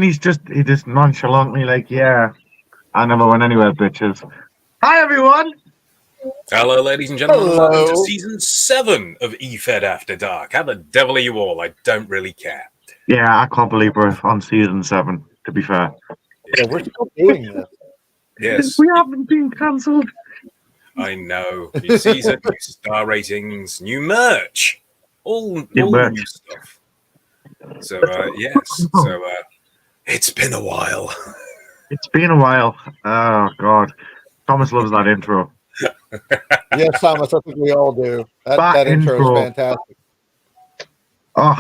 then he just nonchalantly like, yeah, I never went anywhere, bitches. Hi, everyone. Hello, ladies and gentlemen. Hello. Welcome to Season 7 of EFED After Dark. How the devil are you all? I don't really care. Yeah, I can't believe we're on Season 7, to be fair. Yeah, we're still doing this. Yes. We haven't been cancelled. I know. New season, new star ratings, new merch. All new stuff. So, yes. So, it's been a while. It's been a while. Oh, God. Thomas loves that intro. Yes, Thomas, I think we all do. That intro is fantastic. Oh,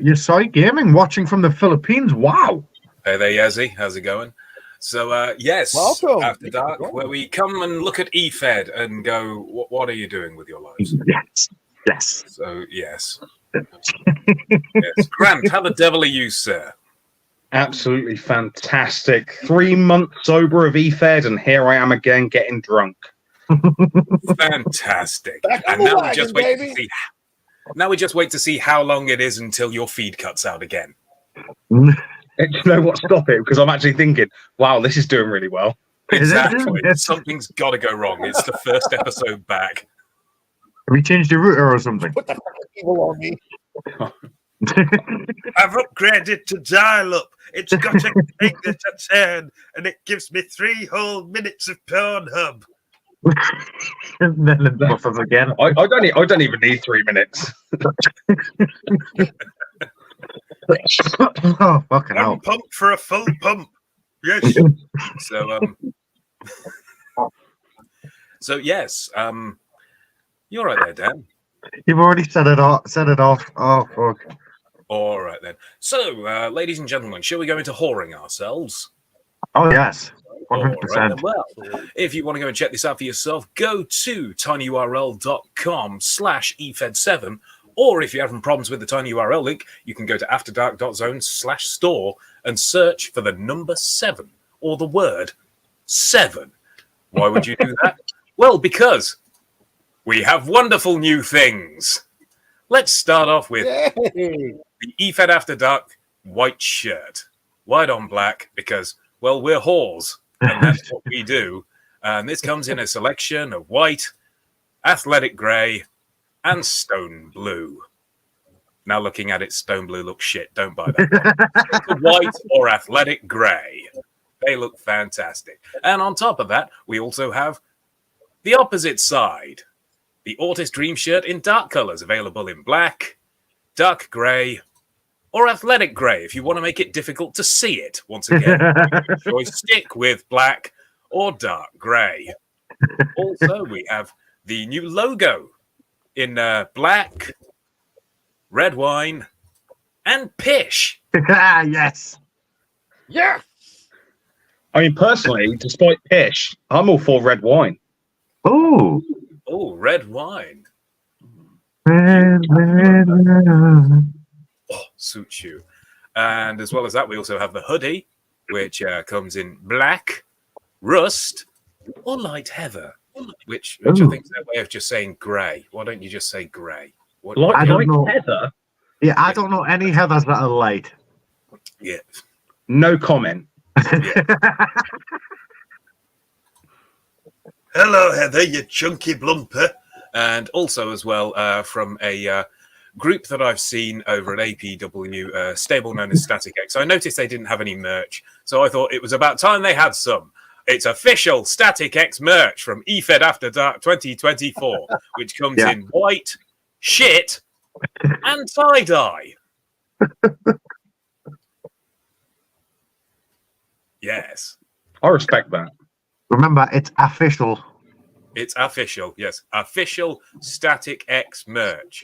you're Soy Gaming, watching from the Philippines. Wow. Hey there, Yazzie. How's it going? So, yes, welcome. After Dark, where we come and look at EFED and go, what are you doing with your lives? Yes. So, yes. Yes. Grant, how the devil are you, sir? Absolutely fantastic. 3 months sober of EFED, and here I am again getting drunk. Fantastic. And now we just wait to see. Now we just wait to see how long it is until your feed cuts out again. You know what? Stop it, because I'm actually thinking, wow, this is doing really well. Exactly. Something's got to go wrong. It's the first episode back. Have we changed the router or something? Put the evil on me. I've upgraded to dial-up. It's got a thing that I turn, and it gives me 3 whole minutes of Pornhub. And then it buffers again. I don't even need 3 minutes. Oh, fucking hell. I'm pumped for a full pump. Yes. So yes. You're right there, Dan. You've already set it off. Oh, fuck. All right, then. So, ladies and gentlemen, shall we go into whoring ourselves? Oh, yes. 100%. Right, well, if you want to go and check this out for yourself, go to tinyurl.com/efed7, or if you're having problems with the tiny URL link, you can go to afterdark.zone/store and search for the number 7 or the word 7. Why would you do that? Well, because we have wonderful new things. Let's start off with the EFED After Dark white shirt. White on black because, well, we're whores, and that's what we do. And this comes in a selection of white, athletic grey, and stone blue. Now looking at it, stone blue looks shit. Don't buy that. White or athletic grey. They look fantastic. And on top of that, we also have the opposite side. The Autis Dream shirt in dark colours, available in black, dark grey, or athletic grey if you want to make it difficult to see it. Once again, choice stick with black or dark grey. Also, we have the new logo in black, red wine, and pish. Yes. Yeah. I mean, personally, despite pish, I'm all for red wine. Oh. Oh, red wine. Red. Oh, suits you. And as well as that, we also have the hoodie, which comes in black, rust, or light heather, which I think is their way of just saying grey. Why don't you just say grey? Light heather? Yeah, I don't know any heathers that are light. Yeah. No comment. Yeah. Hello, Heather, you chunky blumper. And also as well from a group that I've seen over at APW, stable known as Static X. I noticed they didn't have any merch, so I thought it was about time they had some. It's official Static X merch from EFED After Dark 2024, which comes in white, shit, and tie-dye. Yes. I respect that. Remember, it's official. It's official, yes. Official Static X merch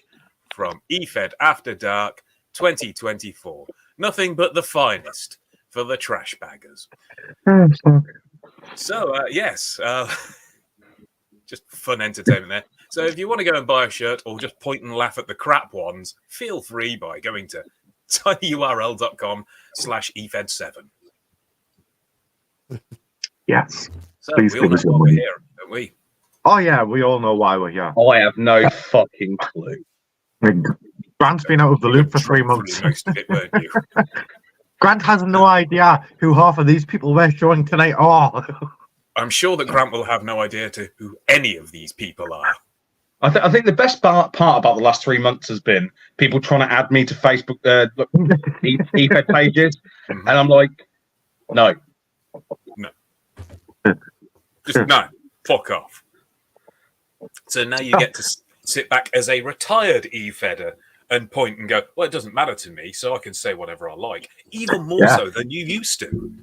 from EFED After Dark 2024. Nothing but the finest for the trash baggers. So, yes, just fun entertainment there. So if you want to go and buy a shirt or just point and laugh at the crap ones, feel free by going to tinyurl.com/efed7. Yes. So Please we all know give us why your we're money. here, don't we? Oh, yeah, we all know why we're here. I have no fucking clue. Grant's been out of the loop for 3 months. Most of it, weren't you? Grant has no idea who half of these people we're showing tonight are. I'm sure that Grant will have no idea to who any of these people are. I think the best part about the last 3 months has been people trying to add me to Facebook EFED pages, and I'm like, no. Just no, fuck off. So now you get to sit back as a retired EFEDer and point and go, well, it doesn't matter to me, so I can say whatever I like, even more so than you used to.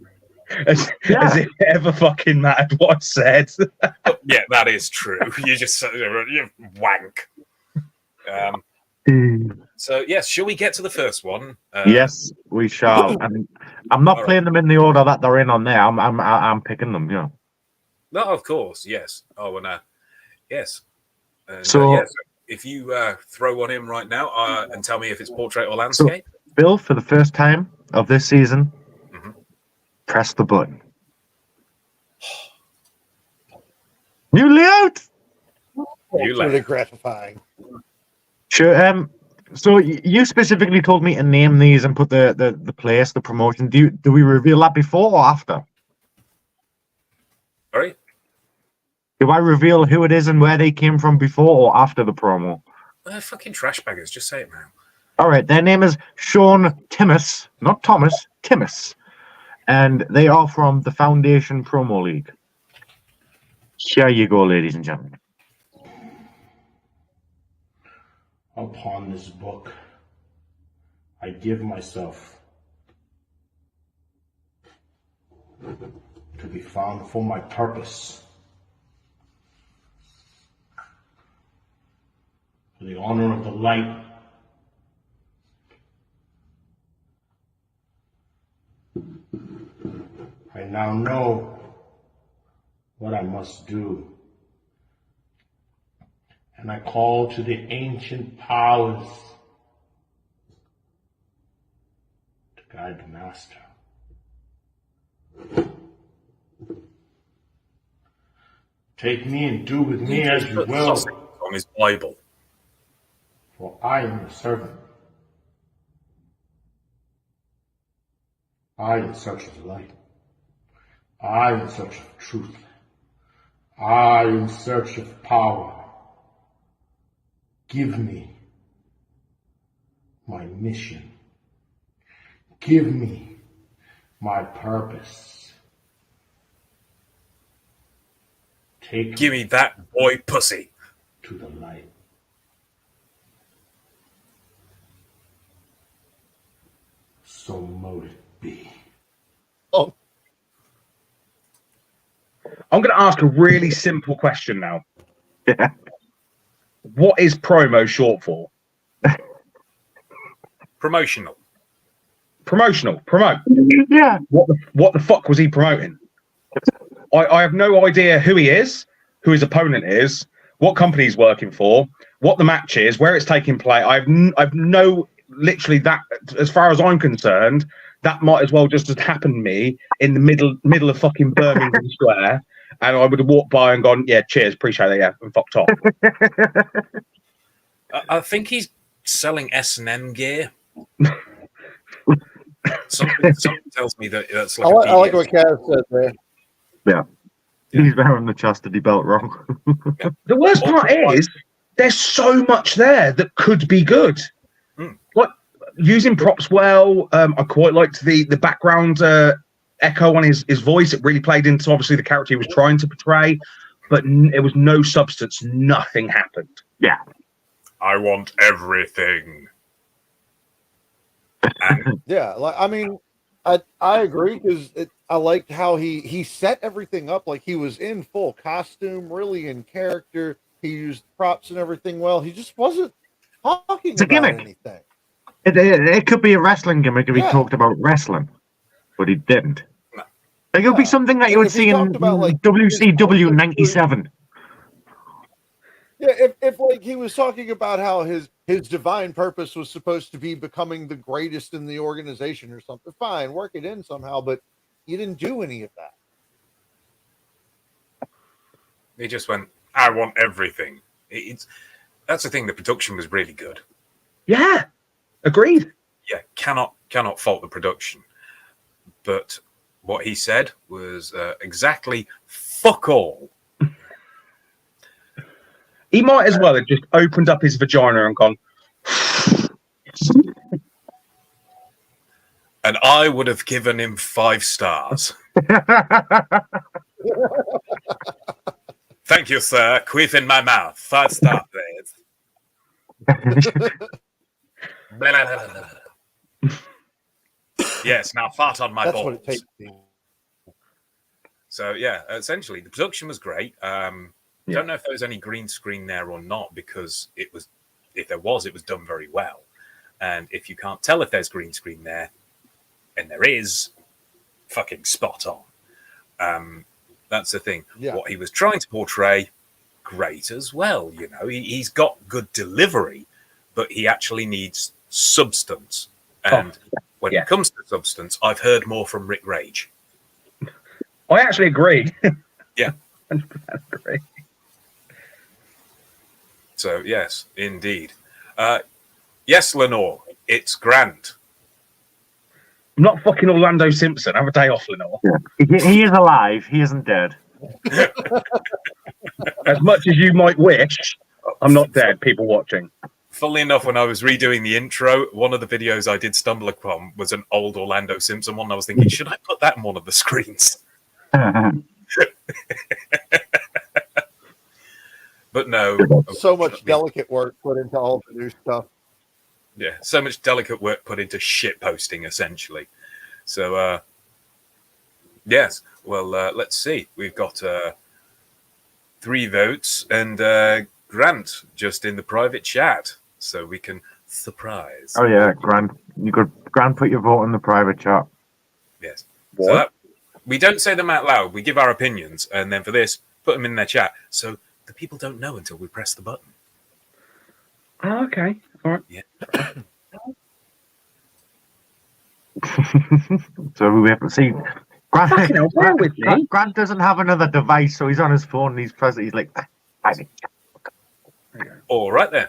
As if it ever fucking mattered what I said. Yeah, that is true. You just you wank. So yes, shall we get to the first one? Yes, we shall. And I'm not playing them in the order that they're in on there. I'm picking them. You know. No, of course, yes. Oh, and yes. So yes, if you throw one in right now and tell me if it's portrait or landscape. So, Bill, for the first time of this season, press the button. New layout. It's really gratifying. Sure. So you specifically told me to name these and put the place, the promotion. Do we reveal that before or after? Sorry? Do I reveal who it is and where they came from before or after the promo? Fucking trash baggers. Just say it now. All right. Their name is Sean Timmis, not Thomas, Timmis. And they are from the Foundation Promo League. Here you go, ladies and gentlemen. Upon this book, I give myself to be found for my purpose, for the honor of the light. I now know what I must do, and I call to the ancient powers to guide the master. Take me and do with me as you will, On his Bible. for I am the servant. I in search of light. I in search of truth. I in search of power. Give me my mission. Give me my purpose. Give me that boy pussy. To the light. So mote it be. Oh, I'm going to ask a really simple question now. Yeah. What is promo short for? Promotional. Promotional. Promote. Yeah. What the fuck was he promoting? I have no idea who he is, who his opponent is, what company he's working for, what the match is, where it's taking place. I've no, literally that, as far as I'm concerned, that might as well just have happened to me in the middle of fucking Birmingham Square, and I would have walked by and gone, yeah, cheers, appreciate it, yeah, and fucked off. I think he's selling S&M gear. Something tells me that that's like I like what Kaz said there. Yeah. He's wearing the chastity belt wrong. The worst part is there's so much there that could be good. Like using props well. I quite liked the background echo on his voice. It really played into obviously the character he was trying to portray, but it was no substance. Nothing happened. Yeah. I want everything. Yeah, like I mean, I agree because I liked how he set everything up like he was in full costume, really in character. He used props and everything well. He just wasn't talking about gimmick. anything. It could be a wrestling gimmick if he talked about wrestling, but he didn't. Like, it would be something that you would see in about, like, WCW '97. Yeah, if like he was talking about how his divine purpose was supposed to be becoming the greatest in the organization or something, fine, work it in somehow, but you didn't do any of that. He just went, I want everything. That's the thing, the production was really good. Yeah, agreed. Yeah, cannot fault the production. but what he said was exactly fuck all. He might as well have just opened up his vagina and gone. And I would have given him 5 stars. Thank you, sir. Queef in my mouth. 5 stars, please. Yes, now fart on my That's balls. what it takes. So, yeah, essentially, the production was great. Don't know if there was any green screen there or not, because if there was, it was done very well. And if you can't tell if there's green screen there, and there is, fucking spot on. That's the thing. Yeah. What he was trying to portray, great as well. You know, he's got good delivery, but he actually needs substance. And when it comes to substance, I've heard more from Rick Rage. I actually agree. Yeah. 100% agree. So, yes, indeed. Yes, Lenore, it's Grant. I'm not fucking Orlando Simpson. Have a day off, Lenore. Yeah. He is alive. He isn't dead. As much as you might wish, I'm not dead, people watching. Funnily enough, when I was redoing the intro, one of the videos I did stumble upon was an old Orlando Simpson one. I was thinking, should I put that in one of the screens? But no. So much delicate work put into all the new stuff. Yeah, so much delicate work put into shit posting, essentially. So, yes. Well, let's see. We've got 3 votes, and Grant just in the private chat, so we can surprise. Oh yeah, Grant. Grant, put your vote in the private chat. Yes. What? So we don't say them out loud. We give our opinions, and then for this, put them in their chat, so the people don't know until we press the button. Oh, okay. All right. Yeah. So we have to see. Fucking hell, bear with me. Grant doesn't have another device, so he's on his phone and he's present. He's like, All right then.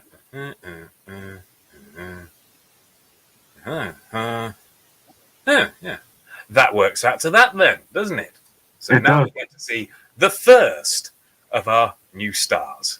Yeah. That works out to that then, doesn't it? So It now does. we get to see the first of our new stars.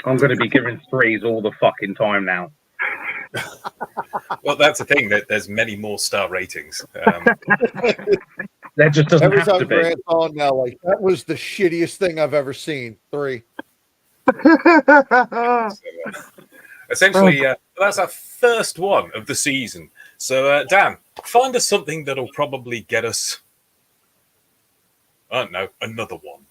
I'm going to be giving 3s all the fucking time now. Well, that's the thing, that there's many more star ratings. There just doesn't Every have to time be. Grant's on now, like, that was the shittiest thing I've ever seen. 3. Essentially, that's our first one of the season. So, Dan, find us something that'll probably get us, I don't know, another one.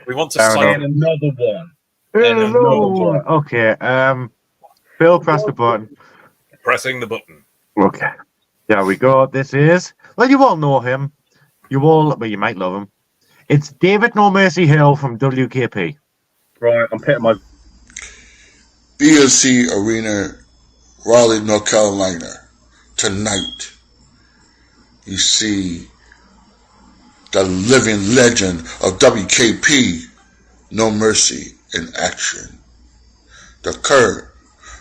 We want to Fair sign And another one. Hello. Okay. Phil, press the button. pressing the button. Okay. There we go. This is, well, you all know him. Well, you might love him. It's David No Mercy Hill from WKP. Right, I'm pitting my... BSC Arena, Raleigh, North Carolina. Tonight, you see the living legend of WKP, No Mercy, in action. The current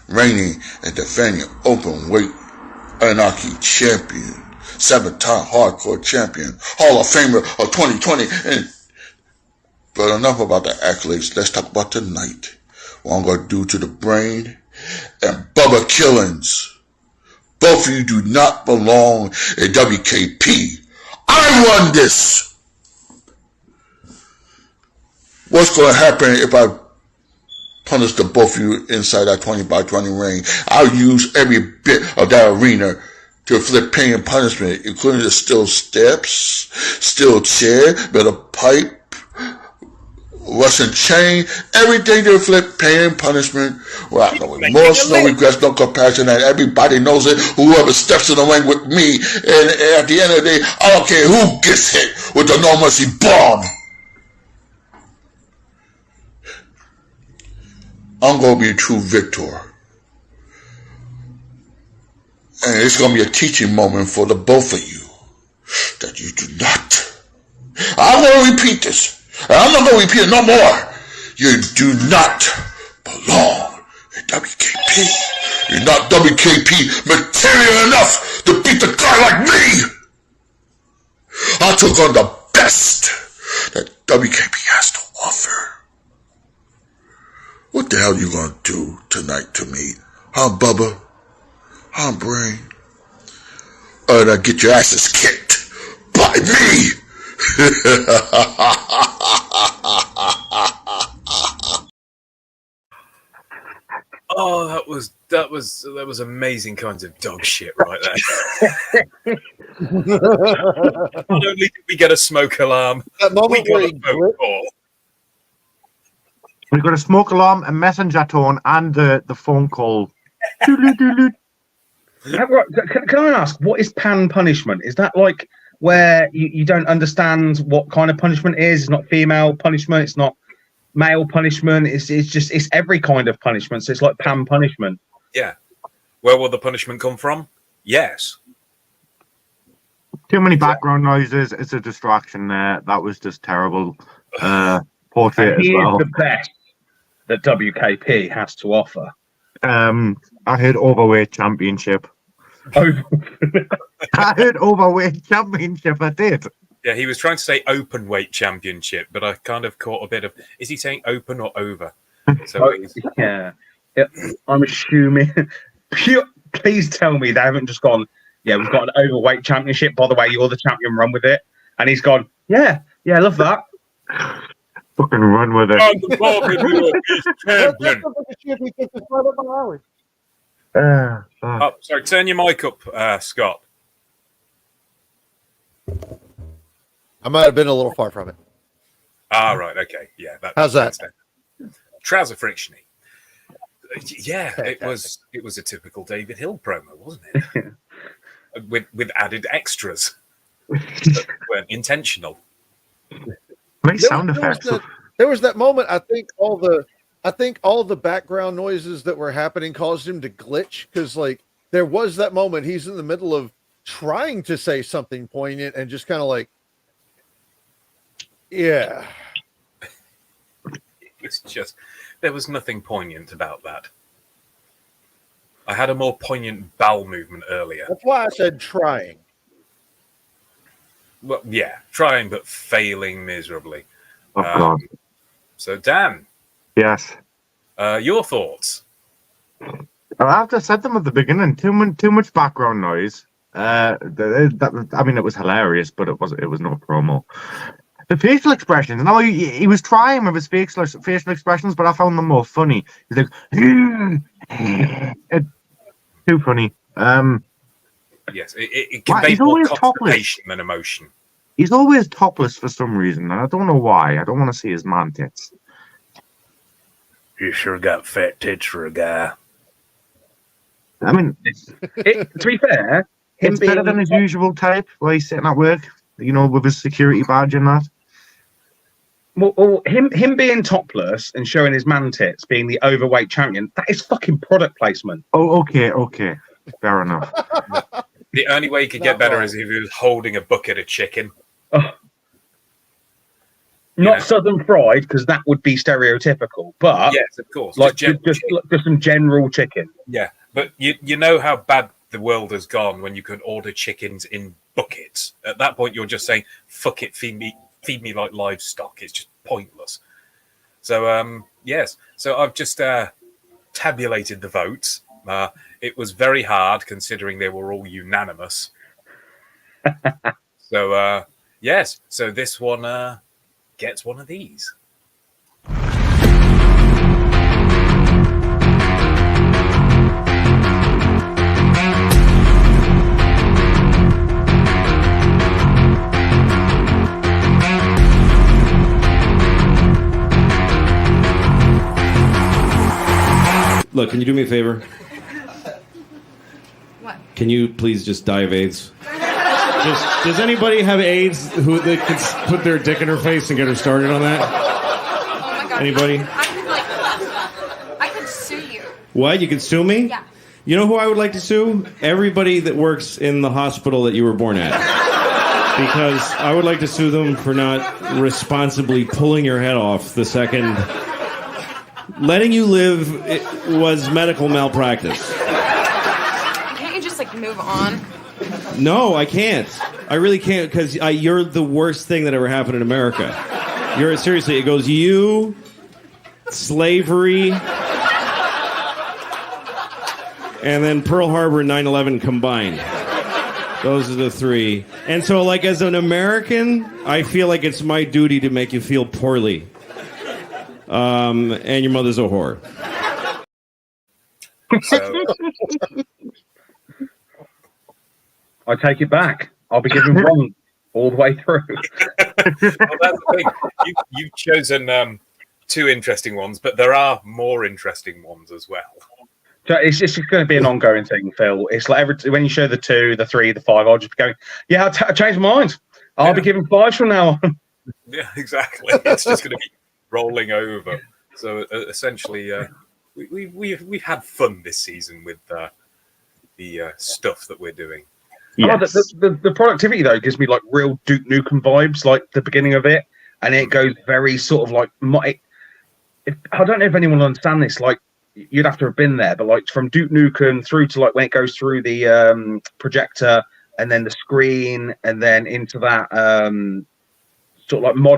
reigning and defending open weight anarchy champion, 7-time hardcore champion, Hall of Famer of 2020. But enough about the accolades. Let's talk about tonight. What I'm going to do to the brain and Bubba Killings. Both of you do not belong in WKP. I run this. What's going to happen if I punish the both of you inside that 20 by 20 ring? I'll use every bit of that arena to inflict pain and punishment, including the steel steps, steel chair, metal pipe, Russian chain, everything to inflict pain and punishment without no remorse, no regrets, no compassion, and everybody knows it. Whoever steps in the ring with me, and at the end of the day, I don't care who gets hit with the No Mercy bomb. I'm going to be a true victor. And it's going to be a teaching moment for the both of you. That you do not. I'm going to repeat this. And I'm not going to repeat it no more. You do not belong in WKP. You're not WKP material enough to beat the guy like me. I took on the best that WKP has to offer. What the hell you going to do tonight to me? Huh, Bubba? Huh, Brain? Or to get your asses kicked by me? Oh, that was amazing kinds of dog shit right there. Not only did we get a smoke alarm, That moment we where got he a phone call. We've got a smoke alarm, a messenger tone, and the phone call. Doodle-doodle. Can I ask, what is pan punishment? Is that like where you don't understand what kind of punishment is? It's not female punishment. It's not male punishment. It's every kind of punishment. So it's like pan punishment. Yeah. Where will the punishment come from? Yes. Too many background noises. It's a distraction there. That was just terrible. Portrait And as he well. is the best that WKP has to offer. I heard overweight championship. Oh, I heard overweight championship. I did. Yeah, he was trying to say open weight championship, but I kind of caught a bit of, is he saying open or over? So yeah. I'm assuming. Please tell me they haven't just gone, yeah, we've got an overweight championship. By the way, you're the champion, run with it. And he's gone, yeah, I love that. Fucking run with it. I'm the Bobby Northeast champion. Oh, sorry, turn your mic up, Scott. I might have been a little far from it. Ah, right, okay, yeah. How's that? Trouser frictiony. Yeah, it was a typical David Hill promo, wasn't it? with added extras that weren't intentional. Nice sound effects. There was that moment. I think all the background noises that were happening caused him to glitch, because like there was that moment he's in the middle of trying to say something poignant and just kind of like, yeah. It's just, there was nothing poignant about that. I had a more poignant bowel movement earlier. That's why I said trying. Well, yeah, trying but failing miserably. Oh, God. So, Dan. Yes. Your thoughts? I've just said them at the beginning. Too much background noise. I mean, it was hilarious, but it was no promo. The facial expressions. No, he was trying with his facial expressions, but I found them more funny. He's like, too funny. Yes, it conveys more constipation than emotion. He's always topless for some reason, and I don't know why. I don't want to see his man tits. You sure got fat tits for a guy. I mean, to be fair, it's better than his usual type, where he's sitting at work, with his security badge and that. Well, him being topless and showing his man tits, being the overweight champion, that is fucking product placement. Oh, okay. Fair enough. The only way he could get better is if he was holding a bucket of chicken. Oh. Not Southern fried, because that would be stereotypical. But yes, of course, like just some general chicken. Yeah, but you know how bad the world has gone when you can order chickens in buckets. At that point, you're just saying, "Fuck it, feed me like livestock." It's just pointless. So yes, so I've just tabulated the votes. It was very hard considering they were all unanimous. So yes, so this one gets one of these. Look, can you do me a favor? What? Can you please just die of AIDS? Does anybody have AIDS who they could put their dick in her face and get her started on that? Oh my God. Anybody? I could sue you. What? You could sue me? Yeah. You know who I would like to sue? Everybody that works in the hospital that you were born at. Because I would like to sue them for not responsibly pulling your head off the second. Letting you live was medical malpractice. Can't you just, move on? No, I can't. I really can't, because you're the worst thing that ever happened in America. Seriously, it goes you, slavery, and then Pearl Harbor and 9/11 combined. Those are the three. And so, as an American, I feel like it's my duty to make you feel poorly. And your mother's a whore. So, I take it back. I'll be given wrong all the way through. well, that's the thing. You've chosen two interesting ones, but there are more interesting ones as well. So it's just going to be an ongoing thing, Phil. It's like when you show the 2, the 3, the 5, I'll just be going, yeah, I changed my mind. I'll be giving 5s from now on. Yeah, exactly. It's just going to be rolling over. So essentially, we've had fun this season with the stuff that we're doing. Yes. The productivity though gives me real Duke Nukem vibes, the beginning of it, and it goes very sort of I don't know if anyone will understand this. You'd have to have been there, but from Duke Nukem through to when it goes through the projector and then the screen and then into that sort of more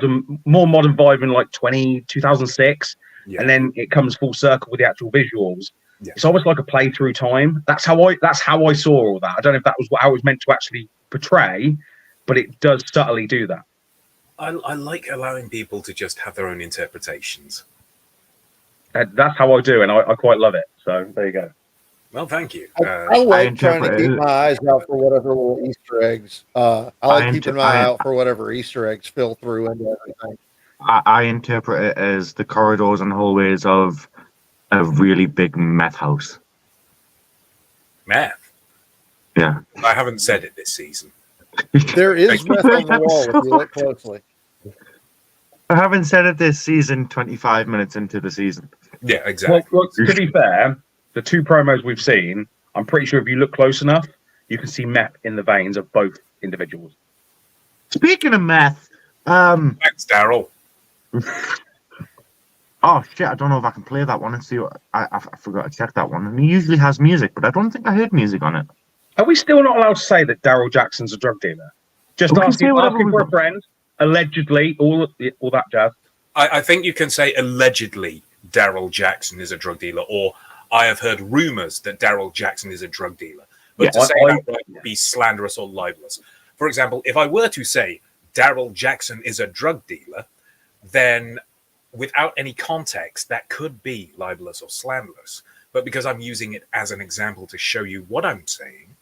modern vibe in 2006, and then it comes full circle with the actual visuals. Yeah. It's almost like a playthrough time. That's how I saw all that. I don't know if that was what I was meant to actually portray, but it does subtly do that. I like allowing people to just have their own interpretations. That's how I do, and I quite love it. So there you go. Well, thank you. I like trying to keep my eyes out for whatever little Easter eggs. I like keeping my eye out for whatever Easter eggs fill through into everything. I interpret it as the corridors and hallways of a really big meth house. Meth? Yeah. I haven't said it this season. There is meth on the wall if you look closely. I haven't said it this season, 25 minutes into the season. Yeah, exactly. Well, to be fair, the 2 promos we've seen, I'm pretty sure if you look close enough, you can see meth in the veins of both individuals. Speaking of meth, thanks, Daryl. Oh shit! I don't know if I can play that one and see what I forgot to check that one. And he usually has music, but I don't think I heard music on it. Are we still not allowed to say that Daryl Jackson's a drug dealer? Just asking for a friend, allegedly, all that jazz. I think you can say allegedly Daryl Jackson is a drug dealer, or I have heard rumors that Daryl Jackson is a drug dealer. But to say that would be slanderous or libelous. For example, if I were to say Daryl Jackson is a drug dealer, then without any context, that could be libelous or slanderous. But because I'm using it as an example to show you what I'm saying,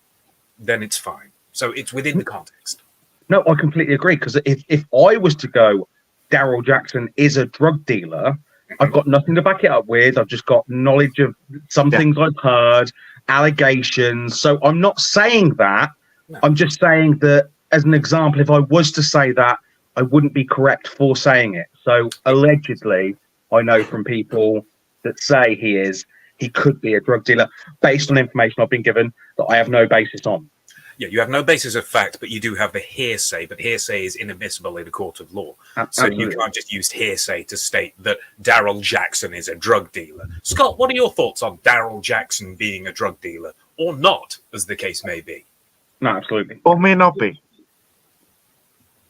then it's fine. So it's within the context. No, I completely agree. Because if I was to go, Daryl Jackson is a drug dealer, I've got nothing to back it up with. I've just got knowledge of some things I've heard, allegations. So I'm not saying that. No. I'm just saying that as an example, if I was to say that, I wouldn't be correct for saying it. So allegedly, I know from people that say he could be a drug dealer based on information I've been given that I have no basis on. Yeah, you have no basis of fact, but you do have the hearsay. But hearsay is inadmissible in a court of law. Absolutely. So you can't just use hearsay to state that Daryl Jackson is a drug dealer. Scott, what are your thoughts on Daryl Jackson being a drug dealer or not, as the case may be? No, absolutely. Or may not be.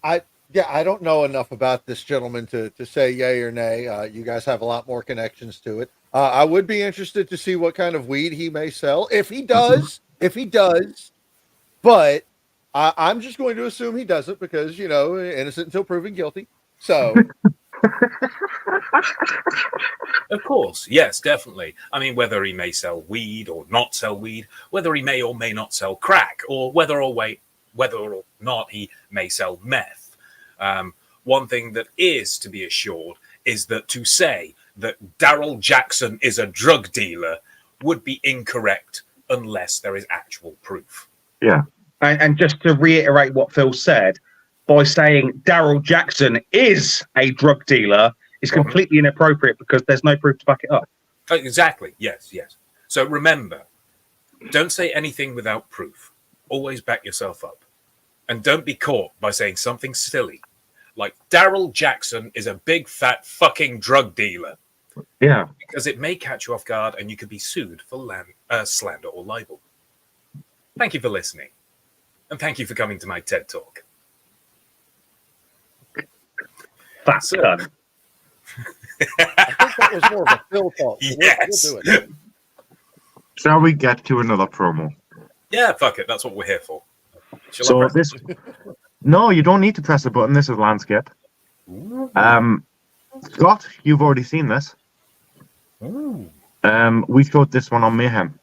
I don't know enough about this gentleman to say yay or nay. You guys have a lot more connections to it. I would be interested to see what kind of weed he may sell. If he does, but I'm just going to assume he doesn't because, innocent until proven guilty. So. Of course. Yes, definitely. I mean, whether he may sell weed or not sell weed, whether he may or may not sell crack, or whether or not he may sell meth. One thing that is to be assured is that to say that Daryl Jackson is a drug dealer would be incorrect unless there is actual proof. Yeah. And just to reiterate what Phil said, by saying Daryl Jackson is a drug dealer is completely inappropriate because there's no proof to back it up. Exactly. Yes. So remember, don't say anything without proof. Always back yourself up. And don't be caught by saying something silly like Daryl Jackson is a big fat fucking drug dealer. Yeah. Because it may catch you off guard and you could be sued for slander or libel. Thank you for listening. And thank you for coming to my TED Talk. That's done. I think that was more of a Phil talk. So Yes. we'll do it. Shall we get to another promo? Yeah, fuck it. That's what we're here for. Shall I So press- this, no, you don't need to press a button. This is landscape. Scott, you've already seen this. Ooh. We showed this one on Mayhem.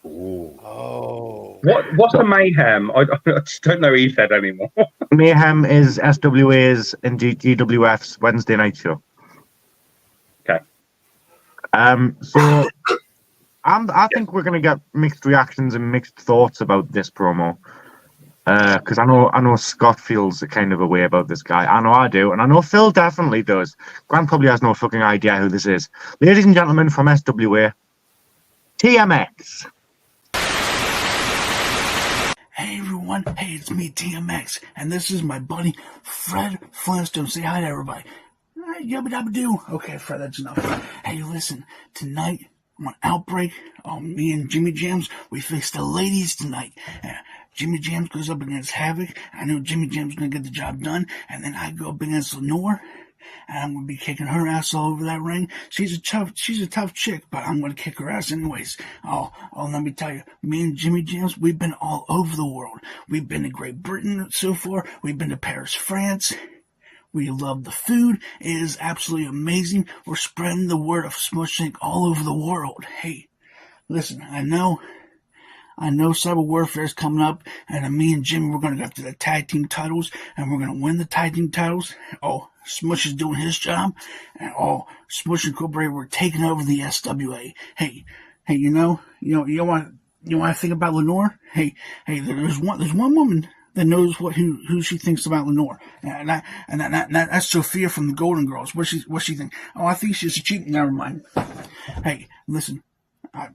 Ooh. Oh. What's a mayhem? I just don't know EFED anymore. Mayhem is SWA's and GWF's Wednesday night show. Okay. So I think we're going to get mixed reactions and mixed thoughts about this promo. Because I know Scott feels a kind of a way about this guy. I know I do, and I know Phil definitely does. Grant probably has no fucking idea who this is. Ladies and gentlemen from SWA, TMX. Hey everyone, hey, it's me, TMX, and this is my buddy Fred Flintstone. Say hi to everybody. Yabba dabba doo. Okay, Fred, that's enough. Hey, listen, tonight on Outbreak, me and Jimmy Jams, we face the ladies tonight. Jimmy Jams goes up against Havoc. I know Jimmy Jams is gonna get the job done, and then I go up against Lenore, and I'm gonna be kicking her ass all over that ring. She's a tough chick, but I'm gonna kick her ass anyways. Oh, let me tell you, me and Jimmy Jams, we've been all over the world. We've been to Great Britain so far. We've been to Paris, France. We love the food. It is absolutely amazing. We're spreading the word of Smushink all over the world. Hey, listen, I know Cyber Warfare is coming up, and me and Jimmy, we're going to go after the tag team titles, and we're going to win the tag team titles. Oh, Smush is doing his job, and Smush Incorporated, we're taking over the SWA. Hey, you want to think about Lenore? Hey, there's one woman that knows who she thinks about Lenore, and that's Sophia from the Golden Girls. What she think? Oh, I think she's a cheat. Never mind. Hey, listen.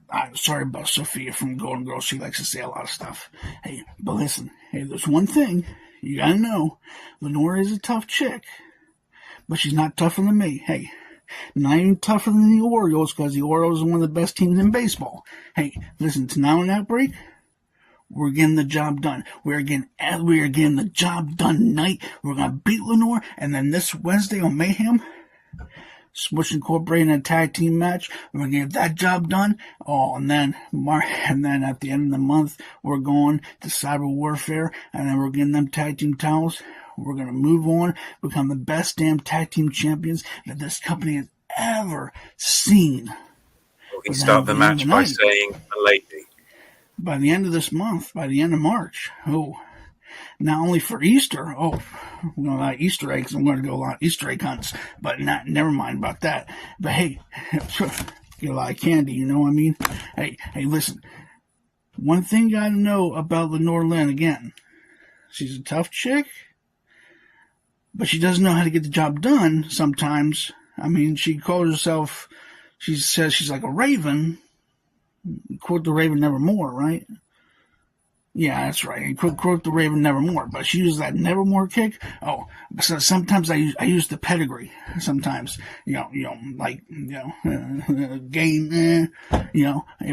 I'm sorry about Sophia from Golden Girls. She likes to say a lot of stuff. Hey, but listen. Hey, there's one thing you gotta know. Lenore is a tough chick, but she's not tougher than me. Hey, not even tougher than the Orioles, because the Orioles are one of the best teams in baseball. Hey, listen, tonight on Outbreak, we're getting the job done. We're getting the job done tonight. We're gonna beat Lenore, and then this Wednesday on Mayhem, Smush Incorporated in a tag team match. We're gonna get that job done. Oh, and then at the end of the month, we're going to Cyber Warfare, and then we're getting them tag team titles. We're gonna move on, become the best damn tag team champions that this company has ever seen. We can start the match by saying a lady. By the end of this month, by the end of March, not only for Easter, Easter eggs, I'm going to go a lot of Easter egg hunts, but never mind about that. But hey, get a lot of candy, you know what I mean? Hey, listen, one thing you got to know about Lenore Lynn, again, she's a tough chick, but she doesn't know how to get the job done sometimes. I mean, she says she's like a raven. Quote the Raven Nevermore, right? Yeah, that's right. Quote the Raven Nevermore. But she uses that Nevermore kick. Oh, so sometimes I use the pedigree. Sometimes, game,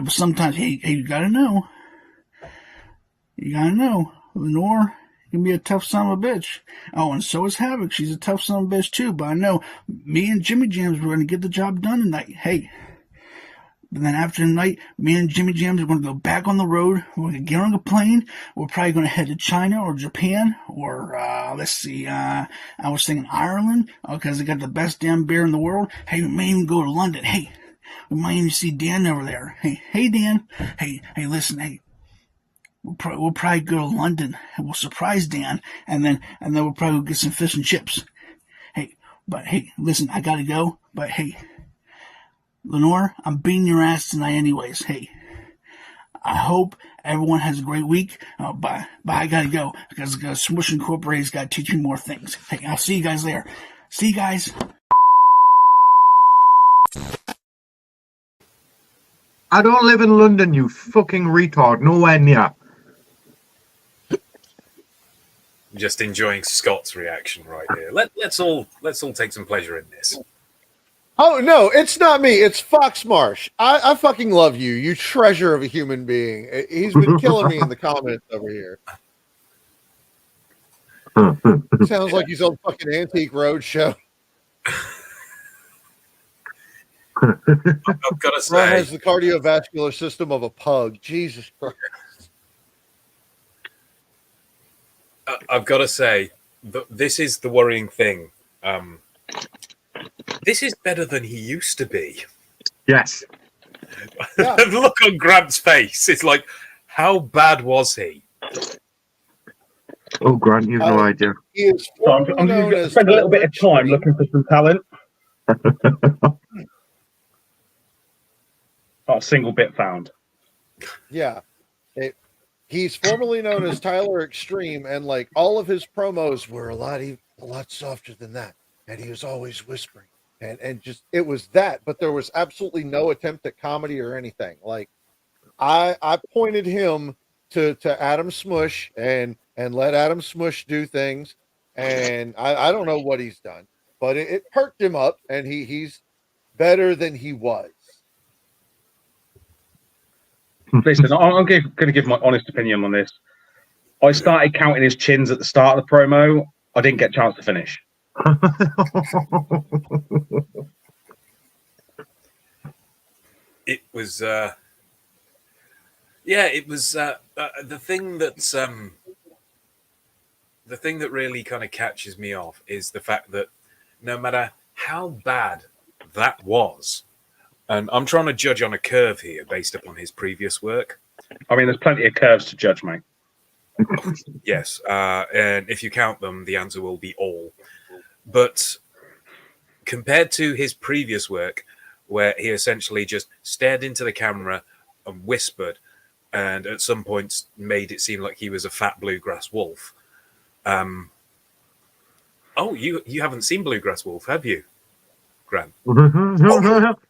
but sometimes, hey, you gotta know. Lenore can be a tough son of a bitch. Oh, and so is Havoc. She's a tough son of a bitch too. But I know me and Jimmy Jams, we're gonna get the job done tonight. Hey. And then after the night, me and Jimmy Jams are going to go back on the road. We're going to get on a plane. We're probably going to head to China or Japan or, let's see, I was thinking Ireland, because they got the best damn beer in the world. Hey, we may even go to London. Hey, we might even see Dan over there. Hey, Dan. Hey, listen, hey. We'll probably go to London and we'll surprise Dan, and then we'll probably get some fish and chips. Hey, listen, I gotta go, but hey, Lenore, I'm beating your ass tonight anyways. Hey, I hope everyone has a great week. Bye. I gotta go because Smush Incorporated's gotta teach me more things. Hey, I'll see you guys later. See you guys. I don't live in London, you fucking retard. Nowhere near. Just enjoying Scott's reaction right here. Let's all take some pleasure in this. Oh no, it's not me. It's Fox Marsh. I fucking love you. You treasure of a human being. He's been killing me in the comments over here. Sounds like he's on fucking Antique Roadshow. I've got to say, Ron has the cardiovascular system of a pug. Jesus Christ. I've got to say, this is the worrying thing. This is better than he used to be. Yes. Yeah. The look on Grant's face. It's like, how bad was he? Oh, Grant, you've no idea. He is So I'm going to spend a little bit of time looking for some talent. Not a single bit found. Yeah. He's formerly known as Tyler Extreme, and like all of his promos were a lot softer than that. And he was always whispering. And just it was that, but there was absolutely no attempt at comedy or anything. Like I pointed him to Adam Smush and let Adam Smush do things. And I don't know what he's done, but it perked him up, and he's better than he was. Listen, I'm going to give my honest opinion on this. I started counting his chins at the start of the promo. I didn't get a chance to finish. It was, it was the thing that really kind of catches me off is the fact that no matter how bad that was, and I'm trying to judge on a curve here based upon his previous work. I mean, there's plenty of curves to judge, mate. Yes, and if you count them, the answer will be all. But compared to his previous work, where he essentially just stared into the camera and whispered, and at some points made it seem like he was a fat bluegrass wolf. You haven't seen Bluegrass Wolf, have you, Grant?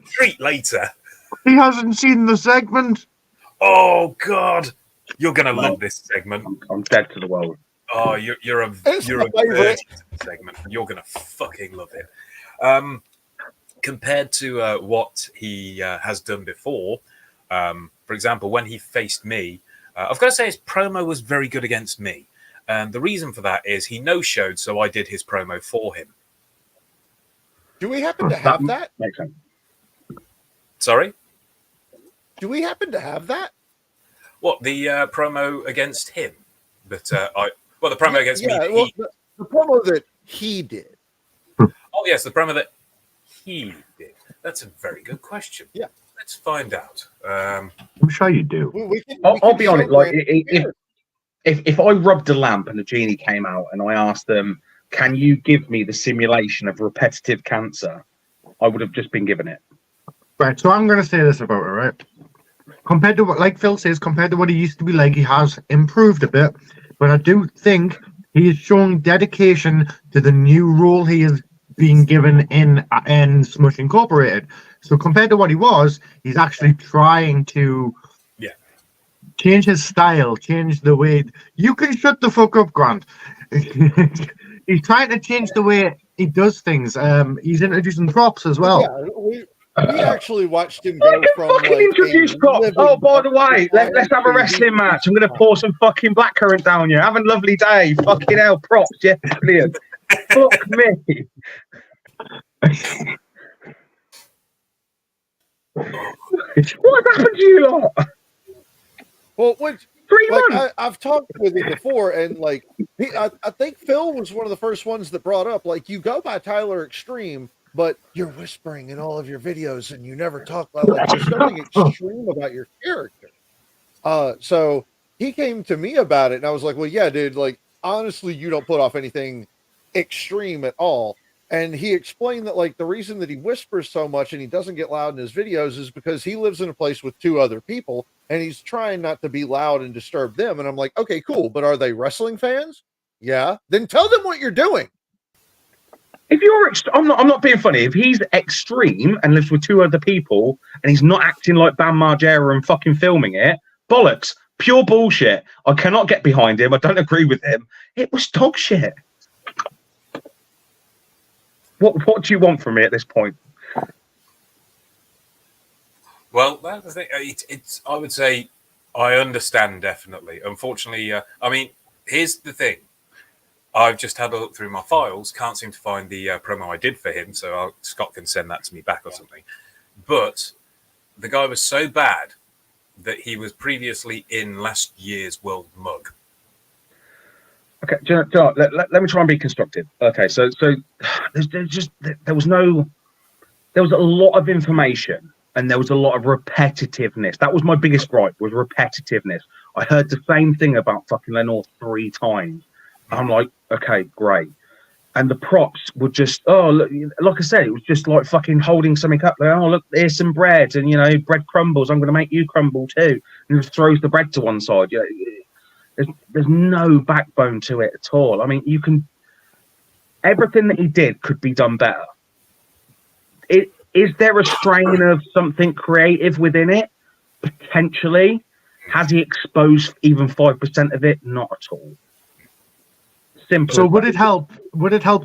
Treat later. He hasn't seen the segment. Oh God, you're gonna love this segment. I'm dead to the world. Oh, you're a virgin to the segment. You're gonna fucking love it. Compared to what he has done before, for example, when he faced me, I've got to say his promo was very good against me, and the reason for that is he no-showed, so I did his promo for him. Do we happen to have that? Makes sense. Sorry? Do we happen to have that? What, the promo against him? But the promo against me. Well, the promo that he did. Oh yes, the promo that he did. That's a very good question. Yeah, let's find out. I'm sure you do. I'll be honest. Like, if I rubbed a lamp and a genie came out and I asked them, "Can you give me the simulation of repetitive cancer?" I would have just been given it. Right. So I'm going to say this about it. Right. Compared to what, like Phil says, compared to what he used to be like, he has improved a bit. But I do think he is showing dedication to the new role he is being given in Smush Incorporated. So compared to what he was, he's actually trying to change his style, change the way. You can shut the fuck up, Grant. He's trying to change the way he does things. He's introducing props as well. Yeah, we actually watched him go from introduce props. Oh, by the way, let's have a wrestling match. I'm going to pour some fucking blackcurrant down you. Have a lovely day. Fucking hell, props. Yeah, brilliant. Fuck me. What happened to you lot? Well, 3 months. I've talked with him before, and I think Phil was one of the first ones that brought up, you go by Tyler Extreme, but you're whispering in all of your videos, and you never talk about there's nothing extreme about your character. So he came to me about it, and I was like, well, yeah, dude, honestly, you don't put off anything extreme at all. And he explained that like the reason that he whispers so much and he doesn't get loud in his videos is because he lives in a place with 2 other people and he's trying not to be loud and disturb them. And I'm like, okay, cool. But are they wrestling fans? Yeah. Then tell them what you're doing. If you're, I'm not being funny. If he's extreme and lives with 2 other people and he's not acting like Bam Margera and fucking filming it, bollocks, pure bullshit. I cannot get behind him. I don't agree with him. It was dog shit. What do you want from me at this point? Well, that's the thing. It's. I would say I understand definitely. Unfortunately, I mean, here's the thing. I've just had a look through my files. Can't seem to find the promo I did for him, so Scott can send that to me back or something. But the guy was so bad that he was previously in last year's World Mug. Okay, let me try and be constructive. Okay, so there was a lot of information and there was a lot of repetitiveness. That was my biggest gripe, was repetitiveness. I heard the same thing about fucking Lenore 3 times. I'm like, okay, great. And the props were just, oh, look, like I said, it was just like fucking holding something up. Like, oh, look, here's some bread, and bread crumbles. I'm going to make you crumble too. And just throws the bread to one side. There's no backbone to it at all. I mean, everything that he did could be done better. Is there a strain of something creative within it? Potentially. Has he exposed even 5% of it? Not at all. Simple. So would it help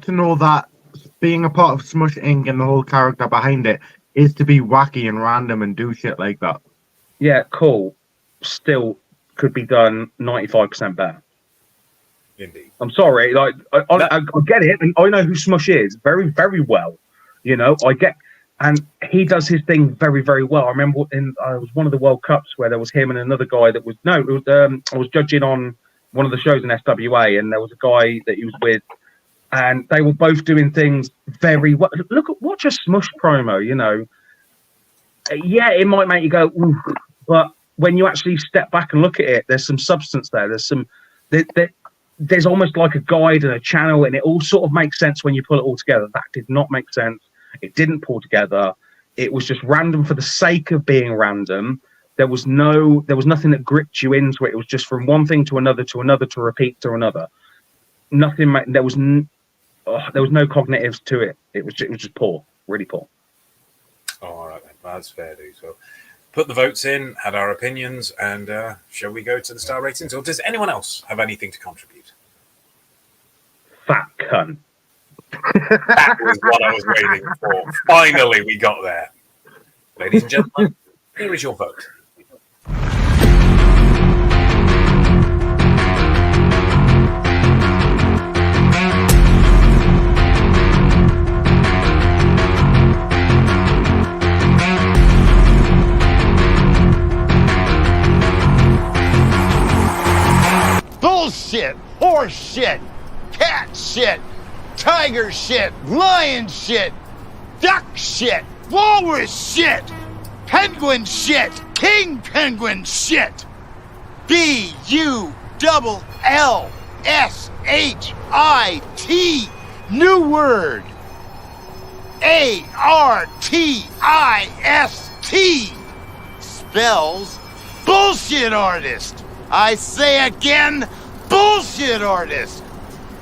to know that being a part of Smush Inc. and the whole character behind it is to be wacky and random and do shit like that? Yeah, cool. Still could be done 95% better. Indeed. I'm sorry, like I get it, and I know who Smush is very, very well. I get, and he does his thing very, very well. I remember it was one of the World Cups where there was him and another guy that was I was judging on one of the shows in SWA, and there was a guy that he was with, and they were both doing things very well. Watch a Smush promo, Yeah, it might make you go, ooh, but when you actually step back and look at it, there's some substance there. There's almost like a guide and a channel, and it all sort of makes sense when you pull it all together. That did not make sense. It didn't pull together. It was just random for the sake of being random. There was nothing that gripped you into it. It was just from one thing to another to repeat to another. Nothing. There was no cognitives to it. It was just poor, really poor. Oh, all right, then. That's fair, dude. So, put the votes in, had our opinions, and shall we go to the star ratings, or does anyone else have anything to contribute? Fat cunt. That was what I was waiting for. Finally, we got there. Ladies and gentlemen, here is your vote. Bullshit, horse shit, cat shit, tiger shit, lion shit, duck shit, walrus shit, penguin shit, king penguin shit. BULLSHIT, new word. ARTIST spells bullshit artist. I say again, bullshit artist.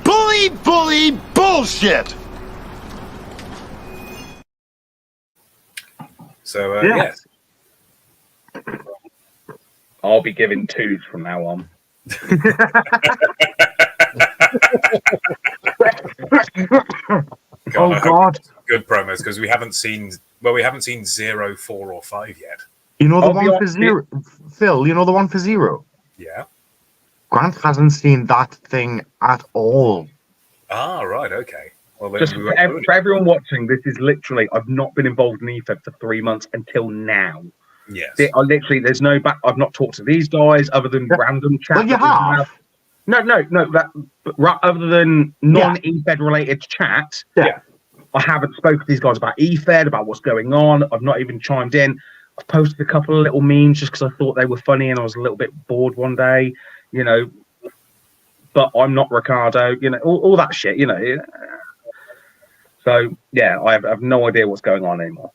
Bully, bully, bullshit. So, yes. I'll be giving 2s from now on. God. Good promos, because we haven't seen 0, 4, or 5 yet. You know the one for Zero, Phil. You know the one for Zero. Yeah. Grant hasn't seen that thing at all. Ah, right, okay. Well, just for everyone watching, this is literally, I've not been involved in EFED for 3 months until now. Yes. There's no back. I've not talked to these guys other than random chat. Well, you have. No. Other than non-EFED related chat, yeah. I haven't spoken to these guys about EFED, about what's going on. I've not even chimed in. I've posted a couple of little memes just because I thought they were funny and I was a little bit bored one day, But I'm not Ricardo, all that shit, So So yeah, I have no idea what's going on anymore.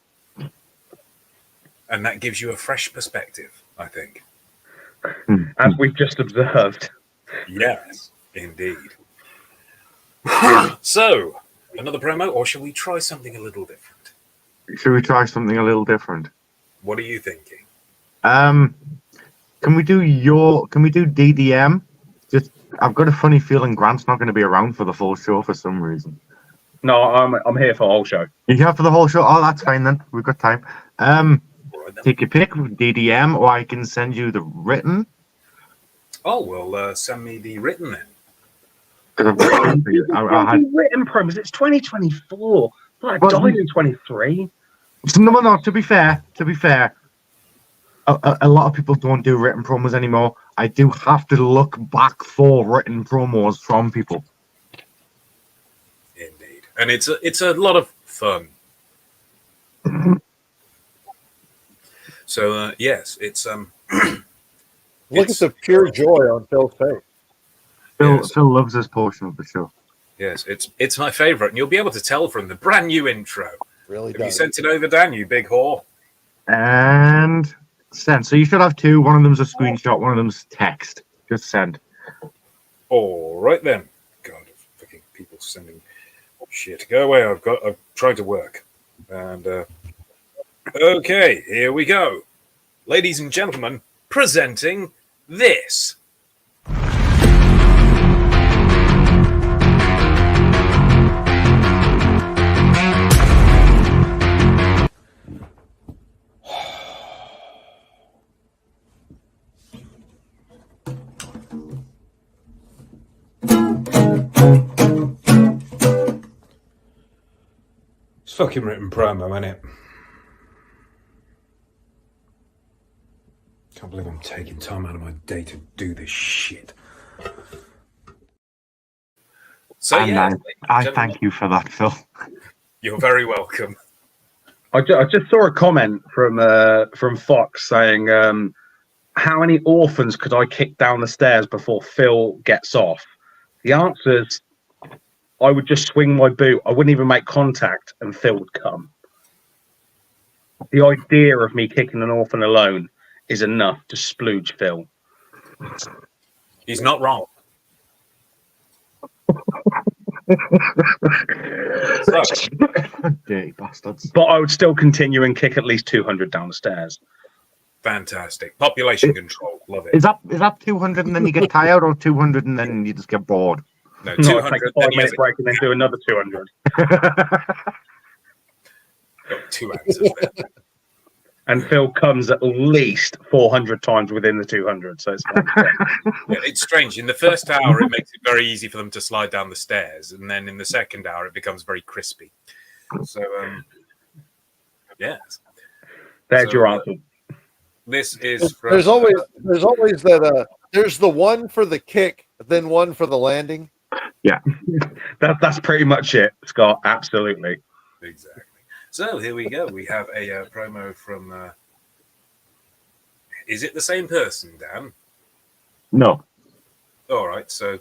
And that gives you a fresh perspective, I think. As we've just observed. Yes, indeed. So, another promo, or shall we try something a little different? Should we try something a little different? What are you thinking? Can we do DDM? Just, I've got a funny feeling Grant's not going to be around for the full show for some reason. No, I'm here for the whole show. You here for the whole show? Oh, that's fine then. We've got time. Take your pick, DDM, or I can send you the written. Oh, well, send me the written then. I had written promos. It's 2024. I died in 23. No. To be fair, a lot of people don't do written promos anymore. I do have to look back for written promos from people. Indeed, and it's a lot of fun. So yes, it's Look at the pure joy on Phil's face. Phil loves this portion of the show. Yes, it's my favourite, and you'll be able to tell from the brand new intro. Really? Have you sent it over, Dan? You big whore. And send. So you should have two. One of them's a screenshot. One of them's text. Just send. All right then. God, fucking people sending shit. Go away. I'm trying to work. And okay, here we go, ladies and gentlemen. Presenting this. It's fucking written promo, ain't it? Can't believe I'm taking time out of my day to do this shit. So and yeah, I thank you for that, Phil. You're very welcome. I just saw a comment from Fox saying, how many orphans could I kick down the stairs before Phil gets off? The answer is, I would just swing my boot. I wouldn't even make contact and Phil would come. The idea of me kicking an orphan alone is enough to splooge Phil. He's not wrong. Dirty bastards. But I would still continue and kick at least 200 down the stairs. Fantastic. Population control. Love it. Is that 200 and then you get tired, or 200 and then you just get bored? No, 200. Take a 5-minute break and then do another 200. Got two answers there. And Phil comes at least 400 times within the 200. So it's Yeah, it's strange. In the first hour, it makes it very easy for them to slide down the stairs, and then in the second hour, it becomes very crispy. So, yes. There's your answer. This is from, there's always that there's the one for the kick, then one for the landing. Yeah, that's pretty much it, Scott. Absolutely. Exactly. So here we go. We have a promo from. Is it the same person, Dan? No. All right. So,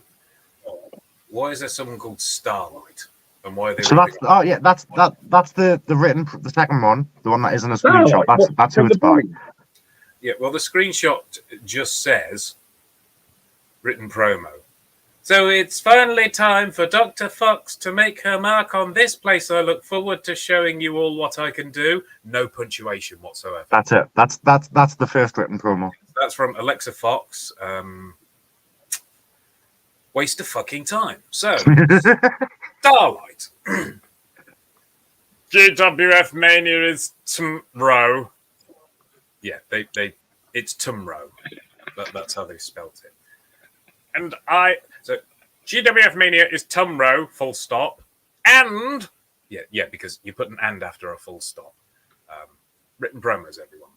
why is there someone called Starlight? And why are they? So that's that's the written, the second one, the one that isn't a screenshot. That's who it's by. Yeah. Well, the screenshot just says written promo. So it's finally time for Dr. Fox to make her mark on this place. I look forward to showing you all what I can do. No punctuation whatsoever. That's it. That's the first written promo. That's from Alexa Fox. Waste of fucking time. So, Starlight. GWF Mania is tomorrow. Yeah, it's tomorrow. That's how they spelt it. And so GWF Mania is tomorrow, full stop. And yeah, because you put an and after a full stop. Written promos, everyone.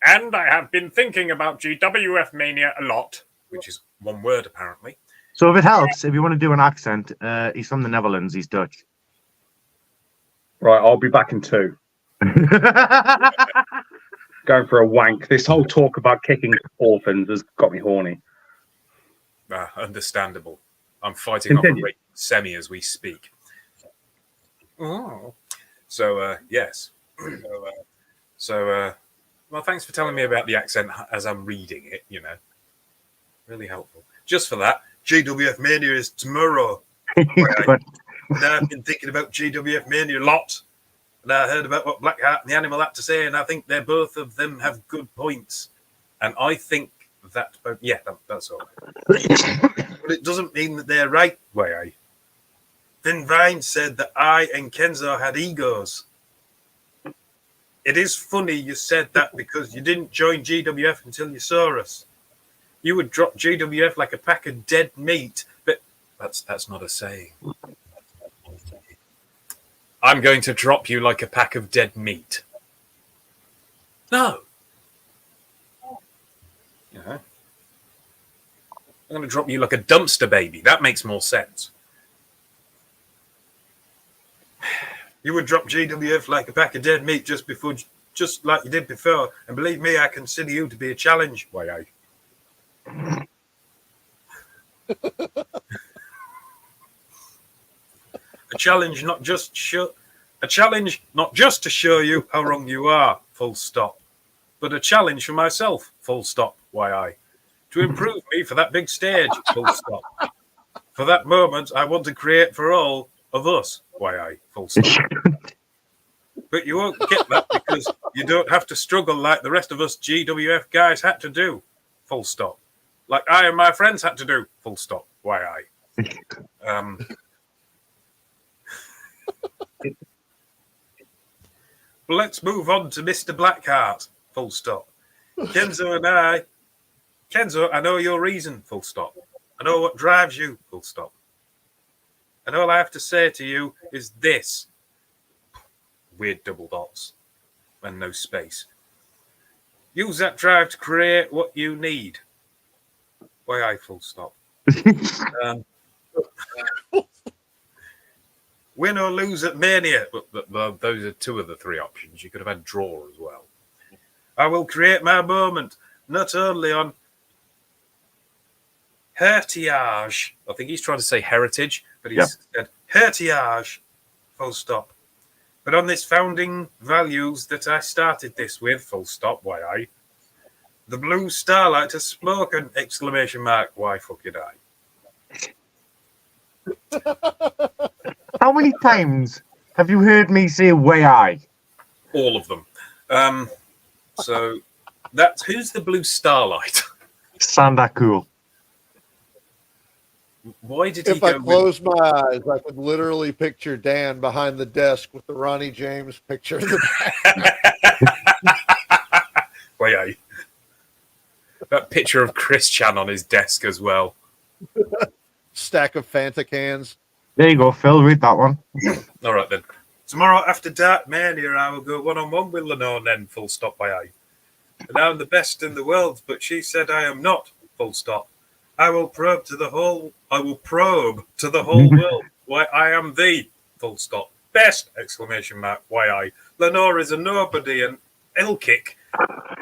And I have been thinking about GWF Mania a lot, which is one word apparently. So if it helps, if you want to do an accent, he's from the Netherlands. He's Dutch. Right, I'll be back in 2. Going for a wank. This whole talk about kicking orphans has got me horny. Understandable. I'm fighting off a rate semi as we speak. Oh. So, yes. Well, thanks for telling me about the accent as I'm reading it, you know. Really helpful. Just for that, GWF Mania is tomorrow. But And I've been thinking about GWF Mania a lot. And I heard about what Blackheart and the Animal had to say, and I think they're both of them have good points. and I think that, that's all. But it doesn't mean that they're right. Way Vin Vine said that I and Kenzo had egos. It is funny you said that because you didn't join GWF until you saw us. You would drop GWF like a pack of dead meat, but that's not a saying. I'm going to drop you like a pack of dead meat. No. You know, I'm going to drop you like a dumpster baby. That makes more sense. You would drop GWF like a pack of dead meat just like you did before. And believe me, I consider you to be a challenge. Way A challenge not just to show you how wrong you are, full stop, but a challenge for myself, full stop, to improve me for that big stage, full stop. For that moment I want to create for all of us, full stop. But you won't get that because you don't have to struggle like the rest of us GWF guys had to do, full stop. Like I and my friends had to do, full stop, Let's move on to Mr. Blackheart, full stop. Kenzo, I know your reason, full stop. I know what drives you, full stop. And all I have to say to you is this. Weird double dots and no space. Use that drive to create what you need. Full stop. Win or lose at Mania. Those are two of the three options. You could have had draw as well. I will create my moment, not only on heritage. I think he's trying to say heritage, but Yeah. he's Said heritage, full stop. But on this founding values that I started this with, full stop, the blue starlight has spoken, exclamation mark, why fucking I. how many times have you heard me say "way I"? all of them. So that's who's the blue starlight? Santa cool. Why did he If I go with close my eyes, I could literally picture Dan behind the desk with the Ronnie James picture of the Way that picture of Chris Chan on his desk as well. stack of Fanta cans. There you go, Phil. Read that one. All right then. Tomorrow after Dark Mania, I will go one-on-one with Lenore, then full stop, And I'm the best in the world, but she said I am not, full stop. I will probe to the whole world why I am the, full stop. Best, exclamation mark, Lenore is a nobody and I'll kick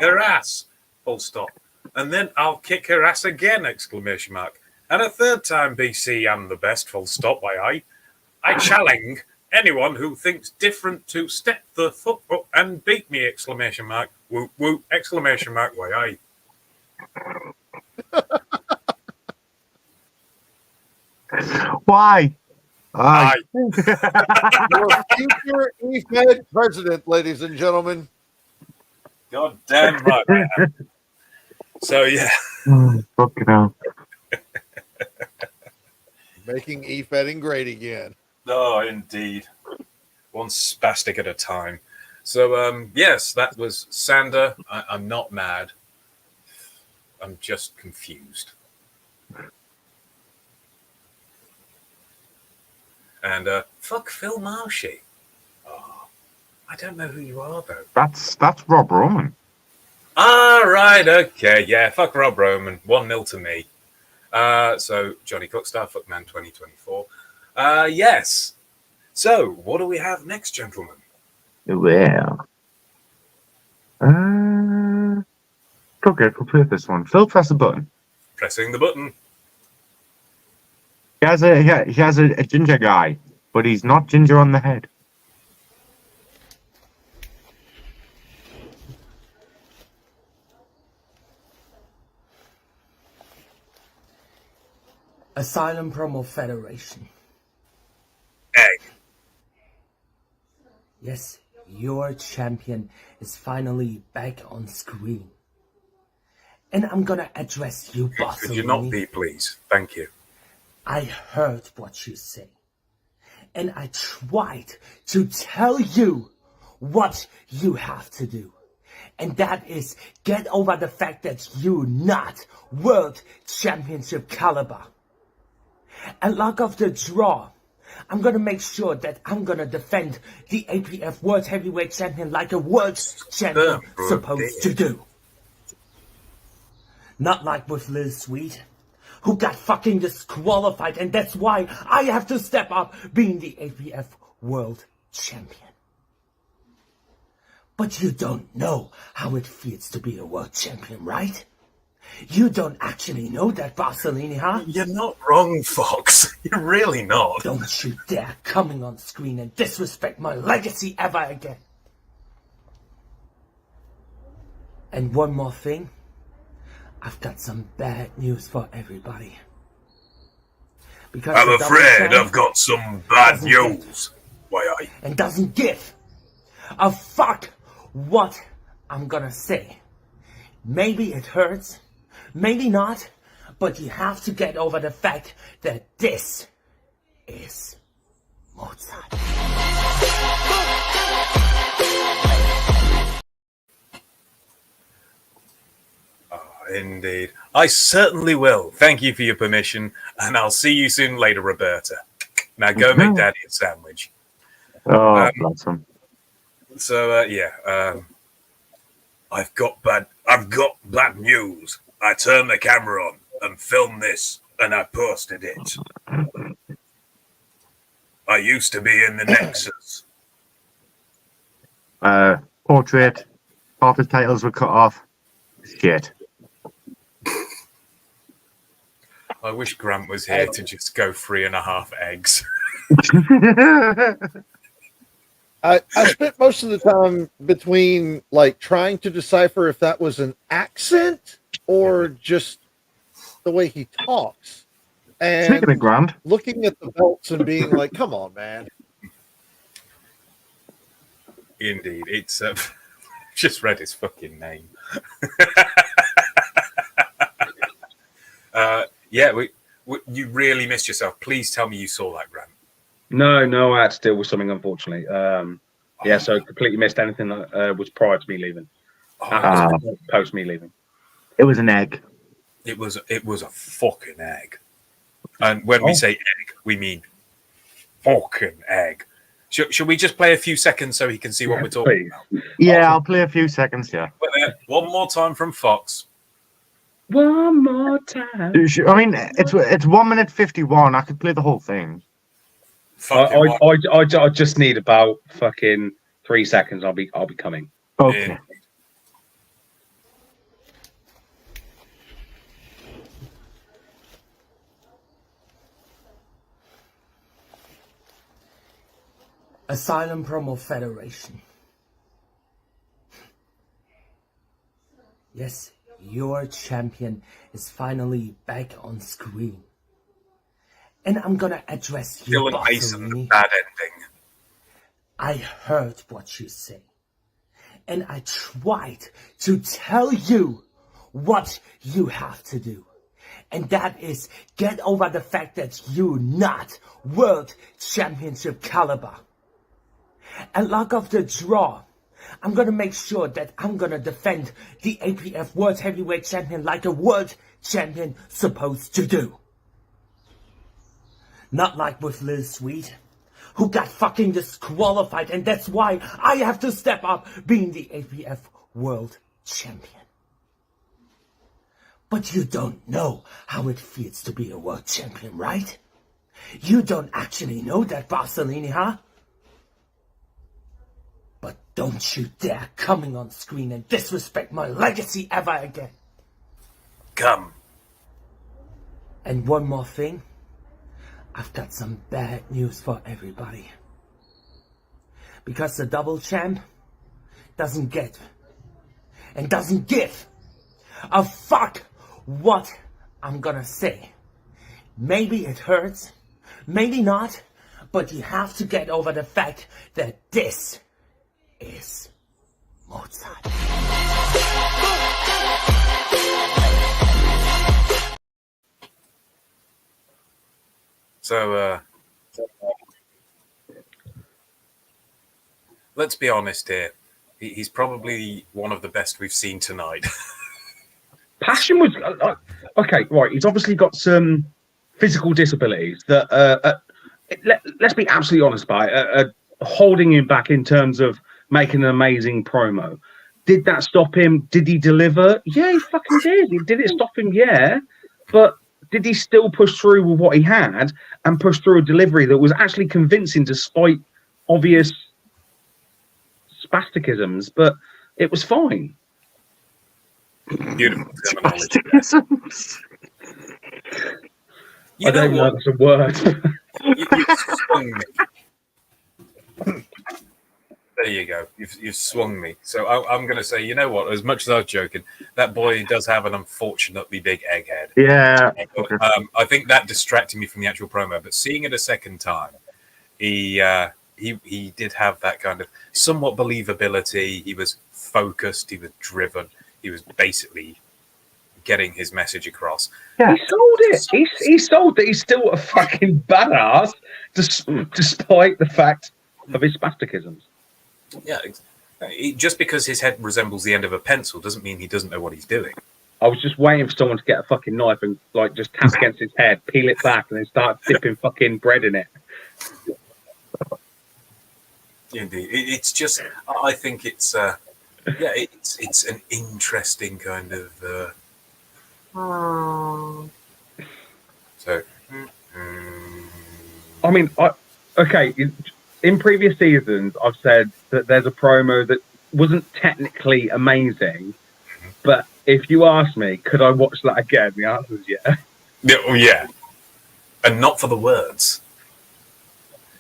her ass, full stop. And then I'll kick her ass again, exclamation mark. And a third time, BC, I'm the best, full stop, I challenge anyone who thinks different to step the foot up and beat me, exclamation mark, whoop, whoop, exclamation mark, Why? Aye. Your future EFED president, ladies and gentlemen. God damn right. Man. So yeah. Fucking hell. Making EFEDing great again. Oh, indeed. One spastic at a time. So, yes, that was Sander. I'm not mad. I'm just confused. And fuck Phill Marshall. Oh, I don't know who you are, though. That's Rob Roman. Ah, right, okay. Yeah, fuck Rob Roman. 1-0 to me. So, Johnny Cookstar, Fuckman 2024. Yes. So, what do we have next, gentlemen? Well. Okay, we'll play this one. Phil, press the button. Pressing the button. He has a ginger guy, but he's not ginger on the head. Asylum Promo Federation. Egg. Yes, your champion is finally back on screen. And I'm gonna address you, boss. Could you not be, please? Thank you. I heard what you say. And I tried to tell you what you have to do. And that is get over the fact that you're not World Championship caliber. And luck of the draw, I'm gonna make sure that I'm gonna defend the APF World Heavyweight Champion like a World Champion supposed to do. Not like with Liz Sweet, who got fucking disqualified, and that's why I have to step up being the APF World Champion. But you don't know how it feels to be a World Champion, right? You don't actually know that, Barcelini, huh? You're not wrong, Fox. You're really not. Don't you dare coming on screen and disrespect my legacy ever again. And one more thing. I've got some bad news for everybody. Because I'm afraid I've got some bad news. And doesn't give a fuck what I'm gonna say. Maybe it hurts, maybe not, but you have to get over the fact that this is Mozart. Indeed. I certainly will. Thank you for your permission, and I'll see you soon later, Roberta. Now go make Daddy a sandwich. Oh, bless him. So, I've got bad news. I turned the camera on and filmed this, and I posted it. I used to be in the Nexus. Portrait. Half his titles were cut off. Shit. I wish Grant was here to just go 3.5 eggs. I spent most of the time between like trying to decipher if that was an accent or just the way he talks. And Speaking of Grant, looking at the belts and being like, come on, man. Indeed. It's just read his fucking name. You really missed yourself. Please tell me you saw that, Grant. No, I had to deal with something, unfortunately. So completely missed anything that was prior to me leaving. Post me leaving. It was an egg. It was a fucking egg. And when we say egg, we mean fucking egg. Should we just play a few seconds so he can see what we're talking about? Yeah, I'll play a few seconds, yeah. One more time from Fox. One more time. I mean, it's 1 minute 51. I could play the whole thing. I just need about fucking 3 seconds. I'll be coming. Okay. Asylum Promo Federation. Yes, your champion is finally back on screen. And I'm gonna address you, Dylan Mason, Barcelini. bad ending. I heard what you say. And I tried to tell you what you have to do. And that is get over the fact that you're not World Championship caliber. And luck of the draw, I'm gonna make sure that I'm gonna defend the APF World Heavyweight Champion like a World Champion supposed to do. Not like with Liz Sweet, who got fucking disqualified, and that's why I have to step up being the APF World Champion. But you don't know how it feels to be a World Champion, right? You don't actually know that, Barcelini, huh? But don't you dare coming on screen and disrespect my legacy ever again. Come. And one more thing. I've got some bad news for everybody. Because the double champ doesn't get and doesn't give a fuck what I'm gonna say. Maybe it hurts, maybe not, but you have to get over the fact that this is Mozart. So, let's be honest here. He's probably one of the best we've seen tonight. Passion was okay, right? He's obviously got some physical disabilities that, let's be absolutely honest about it, holding him back in terms of making an amazing promo. Did that stop him? Did he deliver? Yeah, he fucking did. Did it stop him? Yeah, but did he still push through with what he had and push through a delivery that was actually convincing despite obvious spasticisms? But it was fine. Beautiful terminology. I don't know that's a word. You swung me. There you go. You've swung me. So I'm going to say, you know what? As much as I was joking, that boy does have an unfortunately big egghead. Yeah. I think that distracted me from the actual promo. But seeing it a second time, he did have that kind of somewhat believability. He was focused. He was driven. He was basically getting his message across. Yeah. He sold it. He sold that he's still a fucking badass, despite the fact of his spasticisms. Yeah, just because his head resembles the end of a pencil doesn't mean he doesn't know what he's doing. I was just waiting for someone to get a fucking knife and like just tap against his head, peel it back, and then start dipping fucking bread in it. Indeed, it's just. I think it's. It's an interesting kind of. So. I mean, okay. In previous seasons, I've said that there's a promo that wasn't technically amazing, but if you ask me, could I watch that again? The answer is yeah. Yeah, and not for the words.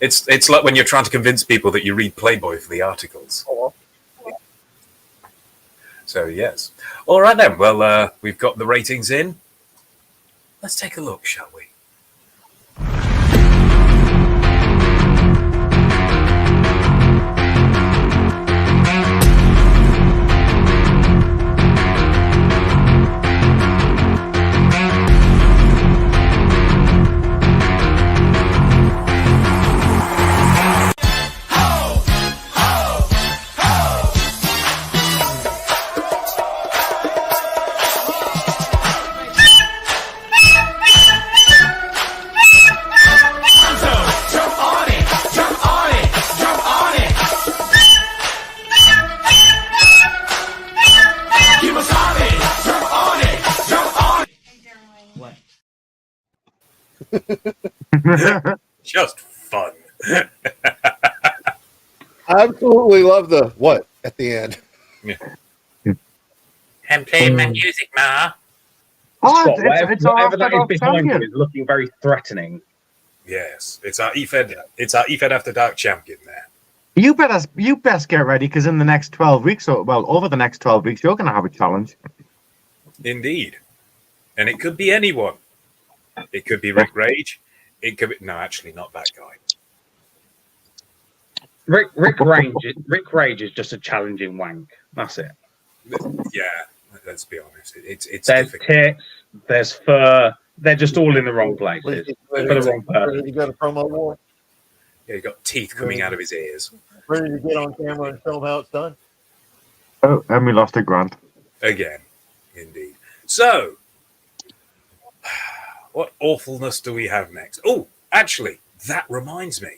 It's like when you're trying to convince people that you read Playboy for the articles. So yes, all right then. Well, we've got the ratings in. Let's take a look, shall we? Just fun. I absolutely love the what at the end. Yeah. And play my music, Ma. Whatever that is behind you is looking very threatening. Yes, it's our EFED. It's our EFED After Dark champion there. You best get ready because in the next 12 weeks, over the next 12 weeks, you're going to have a challenge. Indeed, and it could be anyone. It could be Rick Rage. It could be actually not that guy. Rick Rage is just a challenging wank. That's it. Yeah, let's be honest. It's there's difficult. Tits, there's fur. They're just all in the wrong places for the wrong purpose. You got a promo war? Yeah, you got teeth coming out of his ears. Ready to get on camera and film how it's done? Oh, and we lost a Grant. Again, indeed. So, what awfulness do we have next? Oh, actually, that reminds me.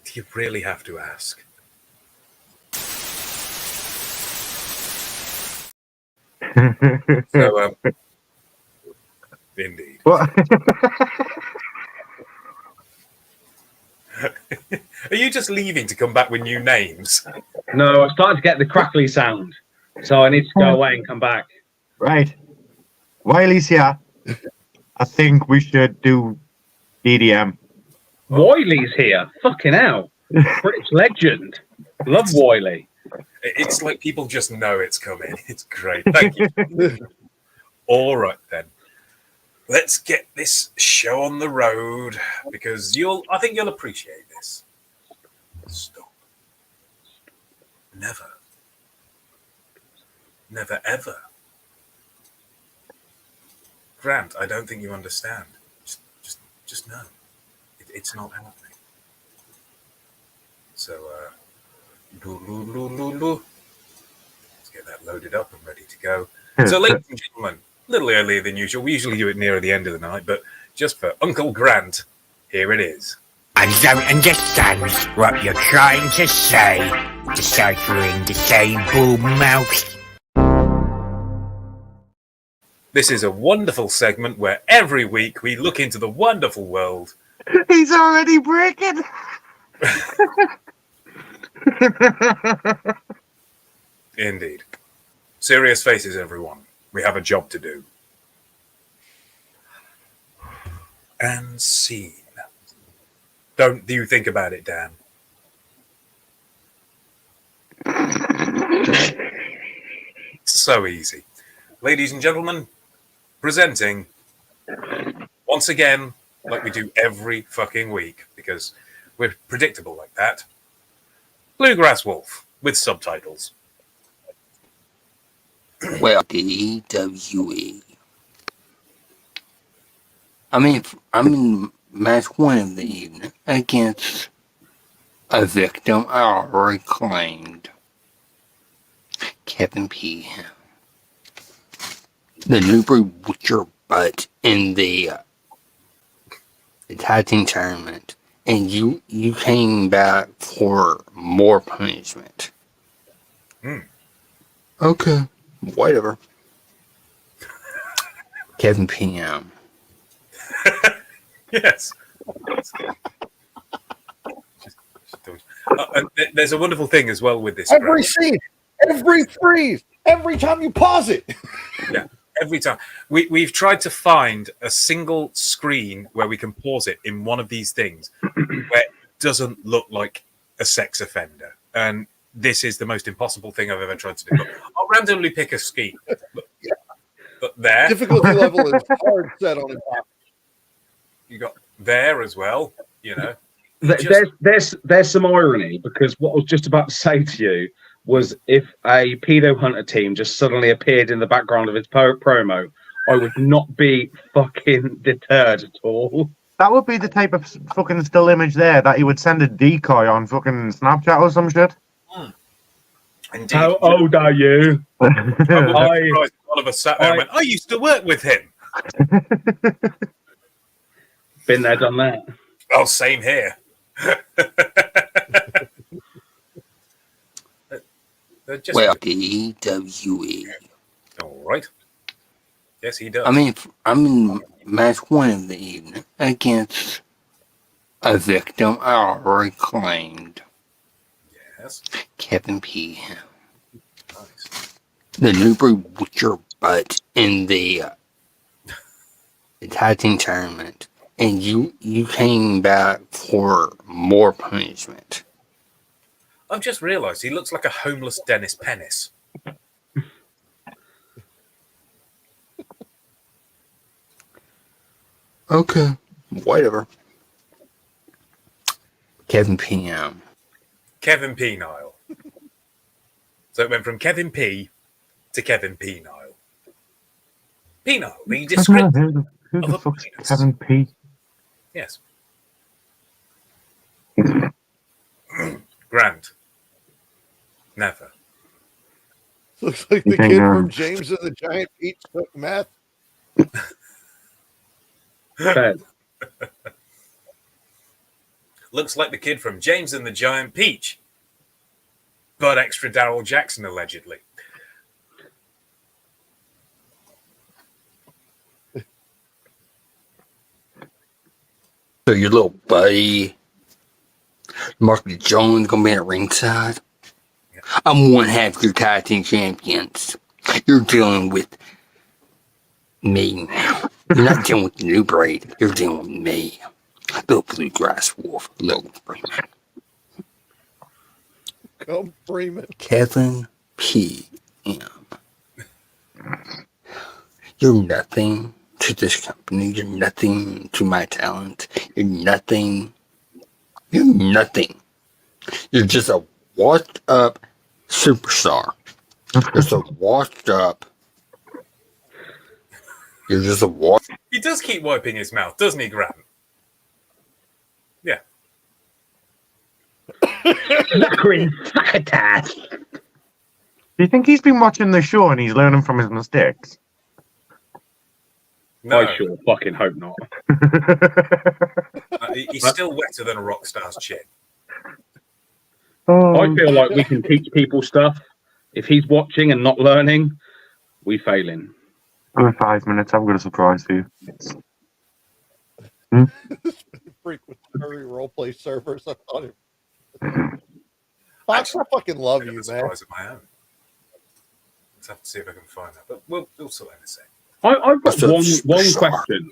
Do you really have to ask? So, indeed. What? Are you just leaving to come back with new names? No, I'm starting to get the crackly sound, so I need to go away and come back. Right. Wiley's here. I think we should do DDM. Wiley's here. Fucking hell. British legend. Love Wiley. It's like people just know it's coming. It's great. Thank you. All right, then. Let's get this show on the road because I think you'll appreciate this. Stop. Never. Never, ever. Grant, I don't think you understand. Just know. It's not happening. So, let's get that loaded up and ready to go. So, ladies and gentlemen, a little earlier than usual. We usually do it nearer the end of the night, but just for Uncle Grant, here it is. I don't understand what you're trying to say, deciphering the table mouse. This is a wonderful segment where every week we look into the wonderful world. He's already breaking. Indeed. Serious faces, everyone. We have a job to do. And scene. Don't you think about it, Dan. So easy. Ladies and gentlemen, presenting, once again, like we do every fucking week, because we're predictable like that, Bluegrass Wolf, with subtitles. Well, DWE. I'm in match 1 of the evening against a victim I already claimed, Kevin P. The Duper with your butt in the tag team tournament, and you came back for more punishment. Okay, whatever. Kevin P.M. Yes. There's a wonderful thing as well with this. Every scene, every freeze, every time you pause it. Yeah, every time. We've tried to find a single screen where we can pause it in one of these things where it doesn't look like a sex offender. And this is the most impossible thing I've ever tried to do. Look, I'll randomly pick a scheme. But there. Difficulty level is hard set on it. You got there as well, you know. There's some irony, because what I was just about to say to you was if a pedo hunter team just suddenly appeared in the background of its promo, I would not be fucking deterred at all. That would be the type of fucking still image there that he would send a decoy on fucking Snapchat or some shit. Indeed. How old are you? One of us sat there and went, I used to work with him. Been there, done that. Oh, same here. Well, DWE. All right. Yes, he does. I'm in match 1 of the evening against a victim I already claimed. Yes. Kevin P. Nice. The Duper with your butt in the tag team tournament, and you came back for more punishment. I've just realised he looks like a homeless Dennis Pennis. Okay, whatever. Kevin P.M. Kevin P. Nile. So it went from Kevin P. to Kevin P. Nile. P. Nile, the description Who the fuck's Kevin P? Yes. Grant. Never. Looks like the kid from James and the Giant Peach took meth. Looks like the kid from James and the Giant Peach, but extra Daryl Jackson, allegedly. So your little buddy, Marky Jones, gonna be at ringside? Yeah. I'm one half your tag team champions. You're dealing with me now. You're not dealing with the new braid. You're dealing with me. Little Bluegrass Wolf. Little. Film Freeman. Kevin P. M. You're nothing to this company. You're nothing to my talent. You're nothing. You're nothing. You're just a washed up superstar. Just a washed up. You're just a washed. He does keep wiping his mouth, doesn't he, Grant? Yeah. Do you think he's been watching the show and he's learning from his mistakes? No. I sure fucking hope not. He's still wetter than a rock star's chin. I feel like we can teach people stuff. If he's watching and not learning, we failing. In 5 minutes, I've got a surprise for you. Frequent Curry roleplay servers. I thought it. Fox, I fucking love you, man. Surprise of my own. Let's have to see if I can find that. But we'll sort that in a second. I've got one question.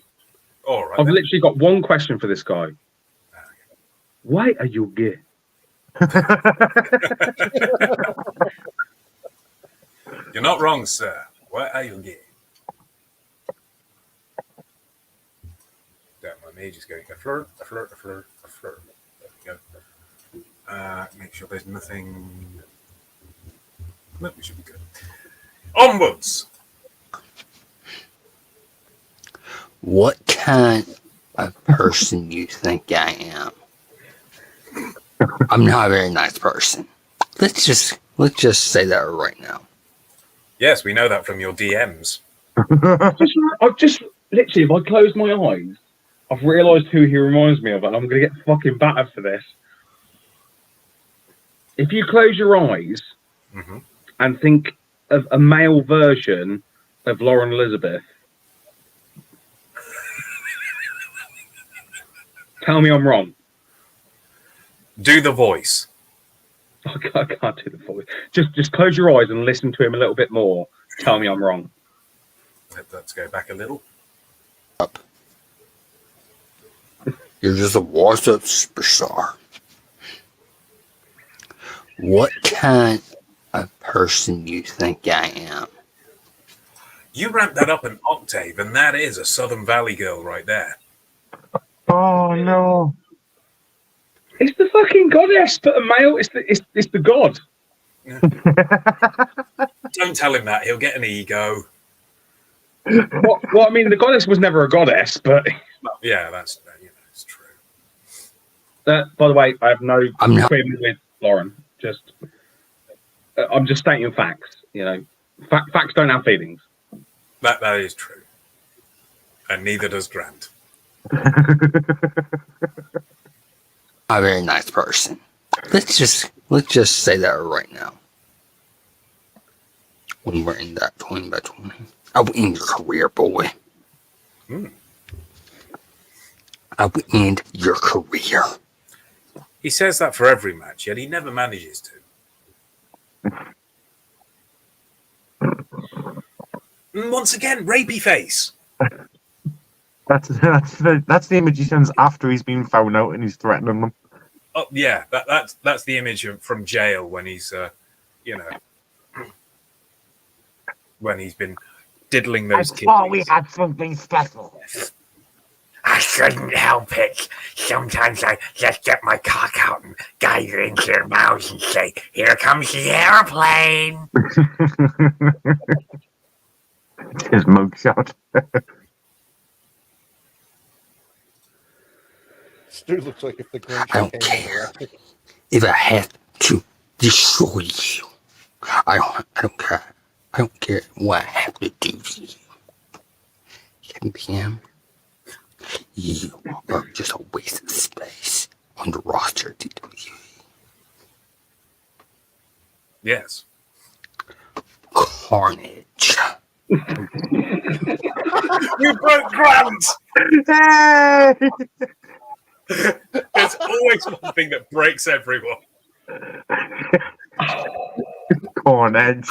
All right. I've literally got one question for this guy. Why are you gay? You're not wrong, sir. Why are you gay? Don't mind me, just going a flirt, a flirt, a flirt, a flirt. There we go. Make sure there's nothing. No, we should be good. Onwards. What kind of person do you think I am? I'm not a very nice person. Let's just say that right now. Yes, we know that from your DMs. I've just literally, if I close my eyes, I've realised who he reminds me of, and I'm going to get fucking battered for this. If you close your eyes and think of a male version of Lauren Elizabeth, tell me I'm wrong. Do the voice. I can't do the voice. Just close your eyes and listen to him a little bit more. Tell me I'm wrong. Let's go back a little. Up. You're just a washed up superstar. What kind of person do you think I am? You ramped that up an octave, and that is a Southern Valley girl right there. Oh no! It's the fucking goddess, but a male. It's the god. Don't tell him that; he'll get an ego. Well, I mean, the goddess was never a goddess, but yeah, that's it's true. By the way, I have no agreement with Lauren. I'm just stating facts. You know, facts don't have feelings. That is true, and neither does Grant. A very nice person. Let's just say that right now. When we're in that 20 by 20, I will end your career, boy. I will end your career. He says that for every match, yet he never manages to. And once again, rapey face. That's the image he sends after he's been found out and he's threatening them. Oh yeah, that's the image from jail when he's when he's been diddling those kids. thought we had something special. I shouldn't help it. Sometimes I just get my cock out and guide it into their mouths and say, "Here comes the airplane." His mugshot. This dude looks like if the Grinch I don't care if I have to destroy you. I don't care. I don't care what I have to do to you. 7 p.m. You are just a waste of space on the roster of WWE. Yes. Carnage. You broke Grant! Hey! There's always one thing that breaks everyone. Carnage.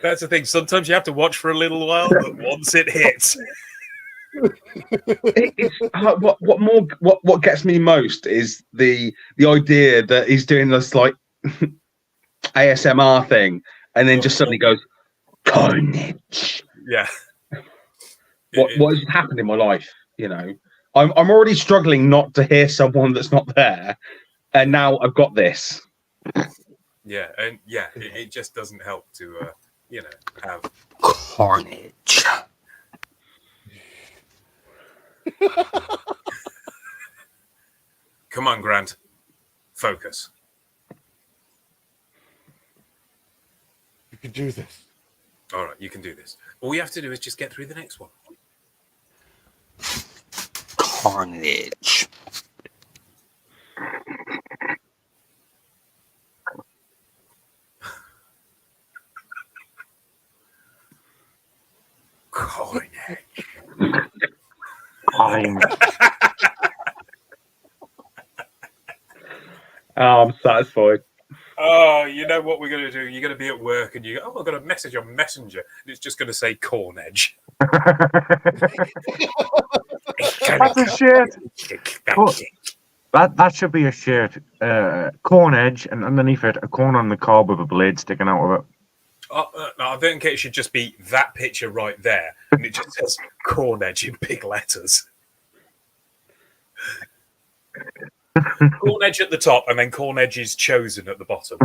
That's the thing. Sometimes you have to watch for a little while, but once it hits. What gets me most is the idea that he's doing this like ASMR thing, and then just suddenly goes carnage. Yeah. What has happened in my life? You know, I'm already struggling not to hear someone that's not there, and now I've got this. Yeah, and it just doesn't help to have carnage. Come on, Grant. Focus. You can do this. All right, you can do this. All you have to do is just get through the next one. Carnage. I'm satisfied. Oh, you know what we're going to do? You're going to be at work and you go, I've got a message on Messenger. And it's just going to say corn edge. That's a shirt. That should be a shirt. Corn edge, and underneath it, a corn on the cob with a blade sticking out of it. No, I think it should just be that picture right there. And it just says corn edge in big letters. Corn edge at the top, and then corn edge is chosen at the bottom.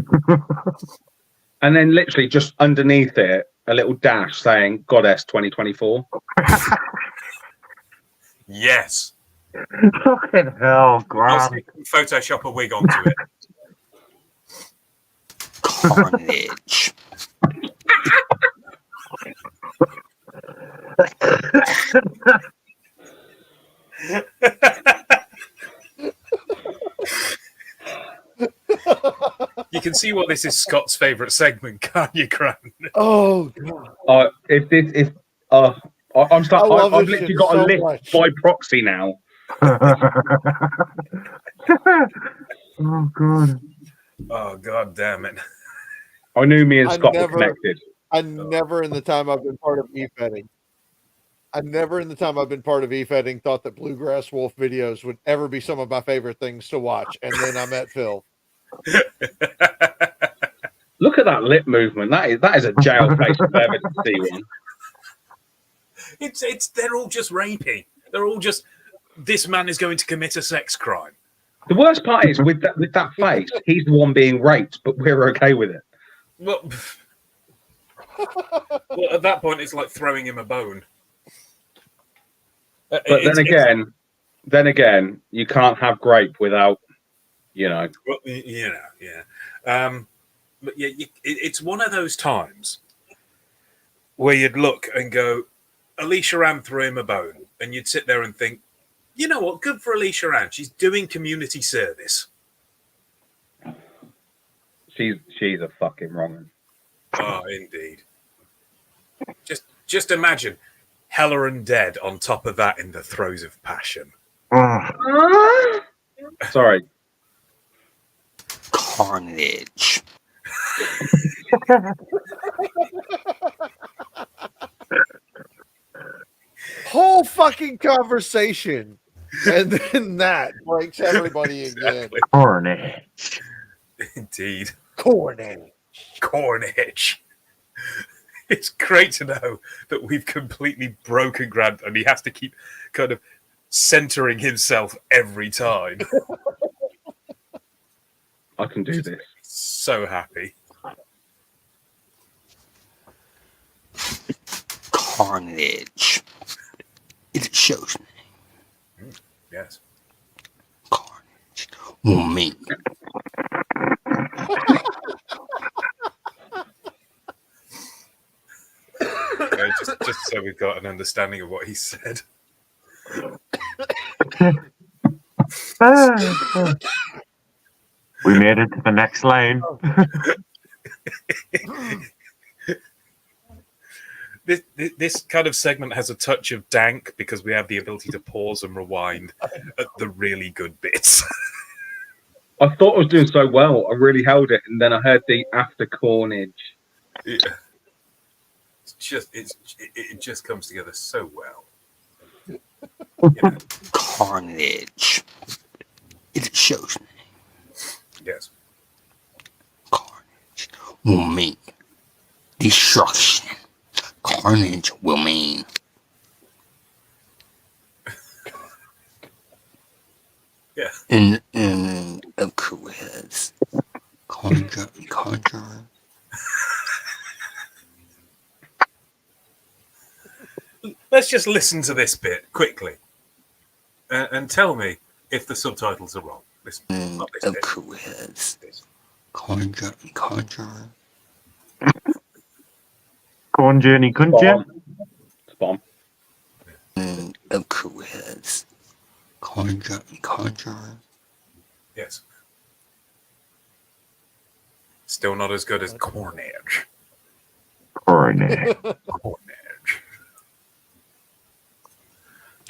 And then literally just underneath it, a little dash saying Goddess 2024. Yes. Fucking hell, Grant. Photoshop a wig onto it. Carnage. You can see what this is Scott's favourite segment, can't you, Grant? Oh god! I've literally got a list by proxy now. Oh god! Oh god, damn it! I knew me and Scott were connected. I never, in the time I've been part of EFEDing, thought that Bluegrass Wolf videos would ever be some of my favorite things to watch. And then I met Phil. Look at that lip movement. That is a jail face if I ever see one. They're all just raping. They're all just, this man is going to commit a sex crime. The worst part is with that face, he's the one being raped, but we're okay with it. Well, at that point, it's like throwing him a bone. But then again, you can't have Grape without, Well, yeah. But yeah, it's one of those times where you'd look and go, Alicia Ann threw him a bone, and you'd sit there and think, you know what? Good for Alicia Ann. She's doing community service. She's a fucking wrong one. Oh, indeed. Just imagine Hella and Dead on top of that in the throes of passion. Sorry. Carnage. Whole fucking conversation, and then that breaks everybody again. Carnage. Indeed. Carnage. It's great to know that we've completely broken Grant, and he has to keep kind of centering himself every time. I can do this. So happy. Carnage. It shows me. Yes. Carnage. Me. Just so we've got an understanding of what he said. We made it to the next lane. This kind of segment has a touch of dank because we have the ability to pause and rewind at the really good bits. I thought I was doing so well. I really held it, and then I heard the after carnage. Yeah. It just comes together so well. Carnage. It shows me. Yes. Carnage will mean destruction. Carnage will mean yeah. In of careers. Conjure. Let's just listen to this bit quickly and tell me if the subtitles are wrong. Listen. Not this Of bit. careers. Conjure. Corn journey, couldn't you? Spawn. Of careers. Conjure. Yes. Still not as good as Carnage. Carnage.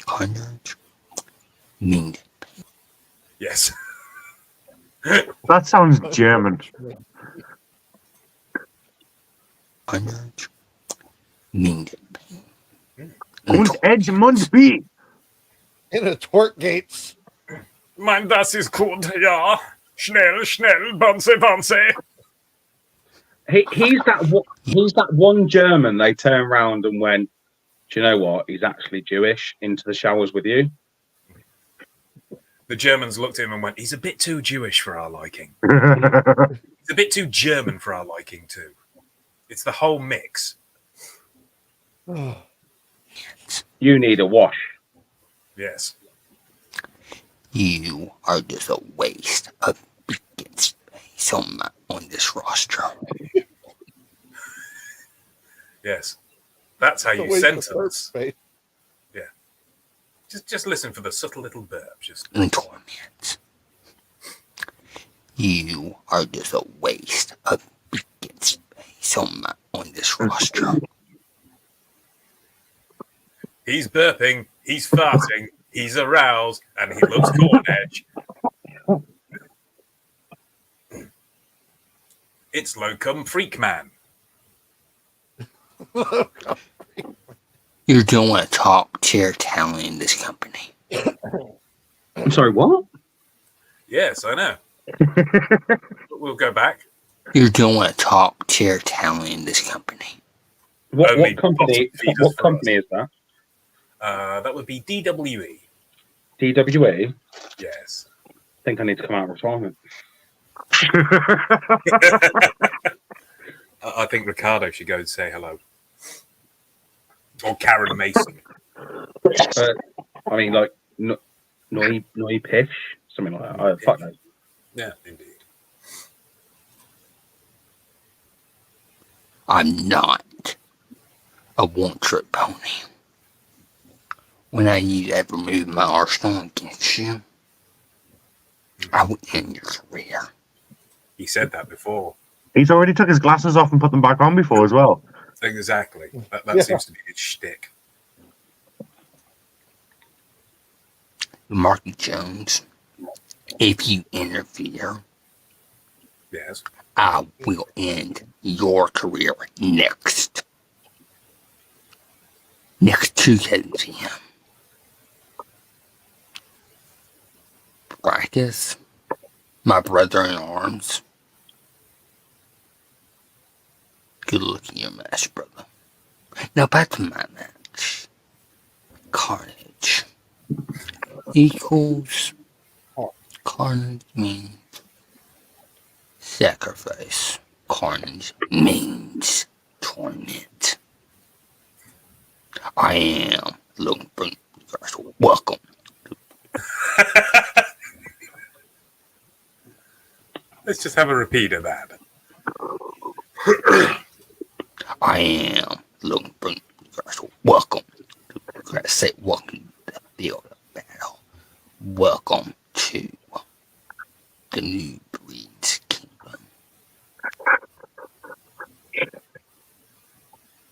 Carnage means Yes. That sounds German. Carnage means Und Edge Mund B. In a tort gates. Mein, das ist gut, ja. Schnell, Banze. He's that one German they turned around and went, do you know what? He's actually Jewish. Into the showers with you. The Germans looked at him and went, he's a bit too Jewish for our liking. He's a bit too German for our liking, too. It's the whole mix. You need a wash. Yes. you are just a waste of beacon space on this roster. Yes. That's how you sentence. Yeah. Just listen for the subtle little burp. Just in torment. You are just a waste of beacon space on this roster. He's burping, he's farting, he's aroused, and he looks corn edge. It's Locum Freak Man. You're doing a top tier talent in this company. I'm sorry, what? Yes, I know. But we'll go back. You're doing a top tier talent in this company. What company? What company is that? That would be DWE. DWE? Yes. I think I need to come out of retirement. I think Ricardo should go and say hello. Or Karen Mason. I mean, like, Noi Pish? Something like that. Fuck knows. Yeah, indeed. I'm not a one-trick pony. When I need to ever move my arsenal against you, I will end your career. He said that before. He's already took his glasses off and put them back on before as well. Exactly. That seems to be his shtick. Marky Jones, if you interfere, yes, I will end your career next. Next to 7 p.m. Practice, my brother in arms. Good look at your match, brother. Now back to my match. Carnage equals carnage means sacrifice. Carnage means torment. I am looking for you guys. Welcome. Let's just have a repeat of that. I am looking for you guys. Welcome. I say welcome to the field of battle. Welcome to the New Breed's Kingdom.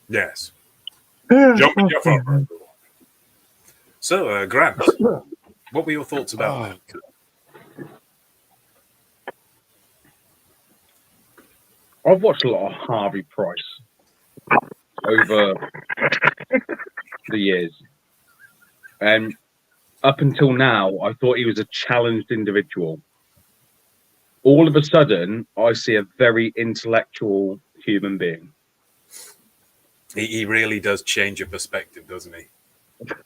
Yes. Jump in your phone. So, Grant, what were your thoughts about that? I've watched a lot of Harvey Price over the years. And up until now, I thought he was a challenged individual. All of a sudden, I see a very intellectual human being. He really does change your perspective, doesn't he?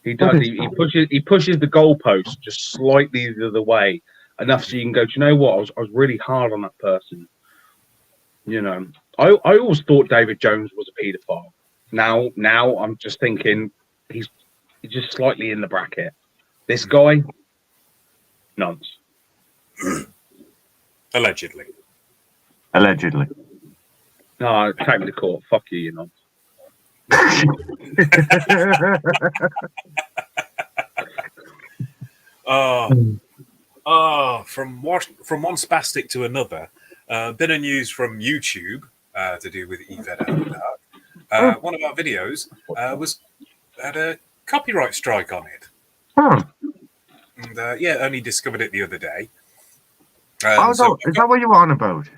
He does. He pushes the goalpost just slightly the other way, enough so you can go, do you know what? I was really hard on that person. You know, I always thought David Jones was a paedophile. Now I'm just thinking he's just slightly in the bracket. This guy, nonce. Allegedly. Allegedly. No, take me to court. Fuck you, you nonce. From one spastic to another, bit of news from YouTube to do with EFED After Dark. One of our videos had a copyright strike on it. And only discovered it the other day. Is that what you're on about?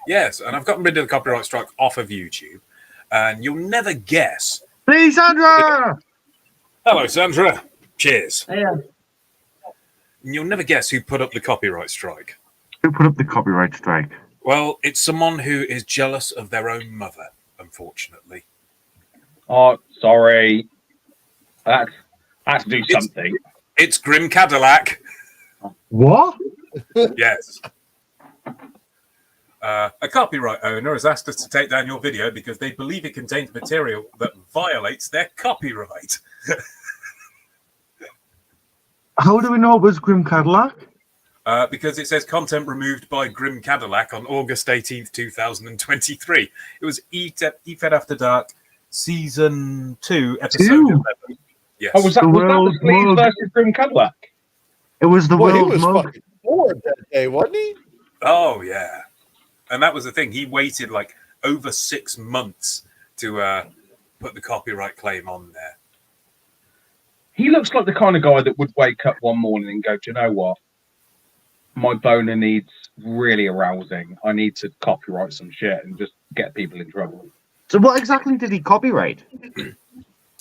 Yes, and I've gotten rid of the copyright strike off of YouTube, and you'll never guess. Please, Sandra! Hello, Sandra. Cheers. Yeah. You'll never guess who put up the copyright strike. Who put up the copyright strike? Well, it's someone who is jealous of their own mother, unfortunately. Oh, sorry. I had to do something. It's Grim Cadillac. What? Yes. A copyright owner has asked us to take down your video because they believe it contains material that violates their copyright. How do we know it was Grim Cadillac? Because it says content removed by Grim Cadillac on August 18th, 2023. It was EFED After Dark, Season 2, Episode 11. Yes. Oh, was that the Sleaze versus Grim Cadillac? It was the Boy, he world was mug. fucking bored that day, wasn't he? Oh, yeah. And that was the thing. He waited like over 6 months to put the copyright claim on there. He looks like the kind of guy that would wake up one morning and go, do you know what? My boner needs really arousing. I need to copyright some shit and just get people in trouble. So what exactly did he copyright?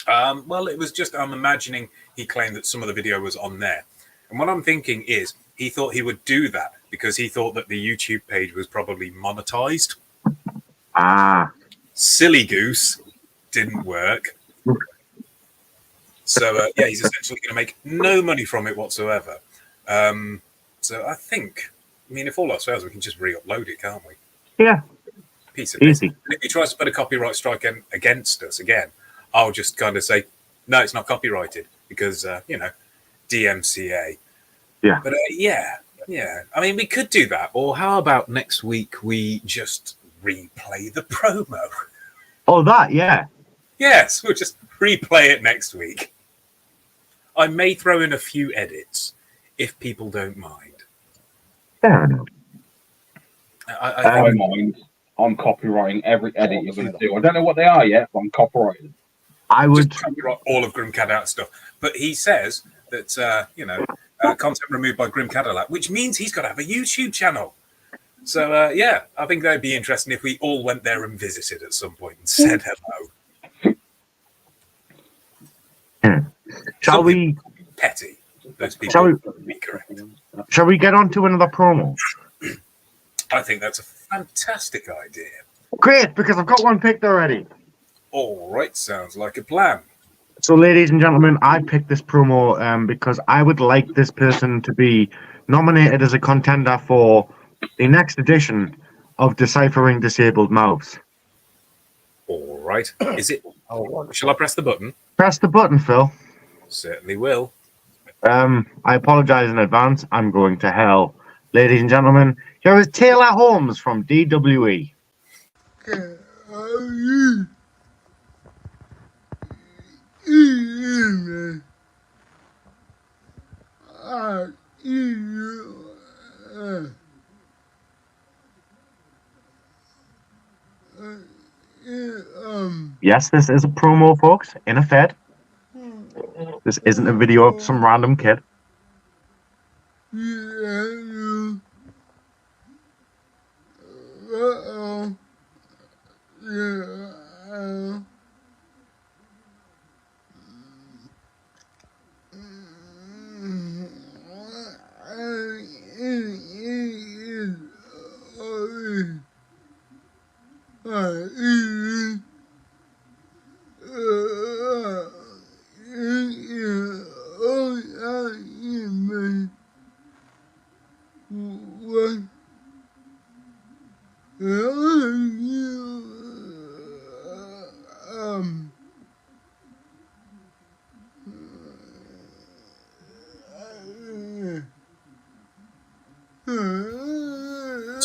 Well, it was just, I'm imagining he claimed that some of the video was on there. And what I'm thinking is he thought he would do that because he thought that the YouTube page was probably monetized. Silly goose. Didn't work. So, he's essentially going to make no money from it whatsoever. So I think, if all else fails, we can just re-upload it, can't we? Yeah. Piece of easy. business. If he tries to put a copyright strike against us again, I'll just kind of say, no, it's not copyrighted because, DMCA. Yeah. But yeah. We could do that. Or how about next week we just replay the promo? Oh, that, yeah. Yes, we'll just replay it next week. I may throw in a few edits if people don't mind. Fair enough. I mind. I'm copywriting every edit you're going to do. I don't know what they are yet, but I'm copywriting. I would just copyright all of Grim Cadillac stuff. But he says that, content removed by Grim Cadillac, which means he's got to have a YouTube channel. So, I think that'd be interesting if we all went there and visited at some point and said hello. Shall we? Petty. Those people Shall we? would be correct. Shall we get on to another promo? I think that's a fantastic idea. Great, because I've got one picked already. All right, sounds like a plan. So, ladies and gentlemen, I picked this promo because I would like this person to be nominated as a contender for the next edition of Deciphering Disabled Mouths. All right. Is it? Shall I press the button? Press the button, Phil. Certainly will. I apologize in advance. I'm going to hell. Ladies and gentlemen, here is Taylor Holmes from DWE. Yes, this is a promo, folks, in EFED. This isn't a video of some random kid.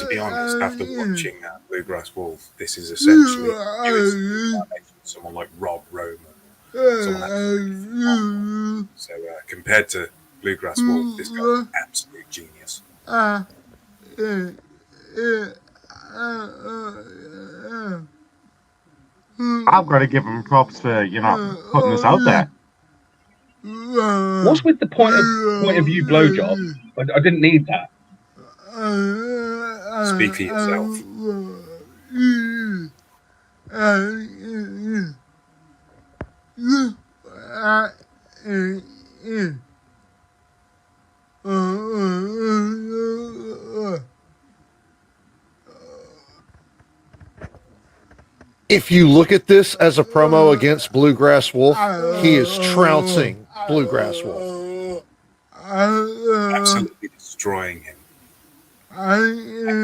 be honest, after watching Bluegrass Wolf, this is essentially someone like Rob Roman. So compared to Bluegrass Wolf, this guy's an absolute genius. I've got to give him props for putting this out there. What's with the point of view blowjob? I didn't need that. Speak for yourself. If you look at this as a promo against Bluegrass Wolf, he is trouncing Bluegrass Wolf. Absolutely destroying him. I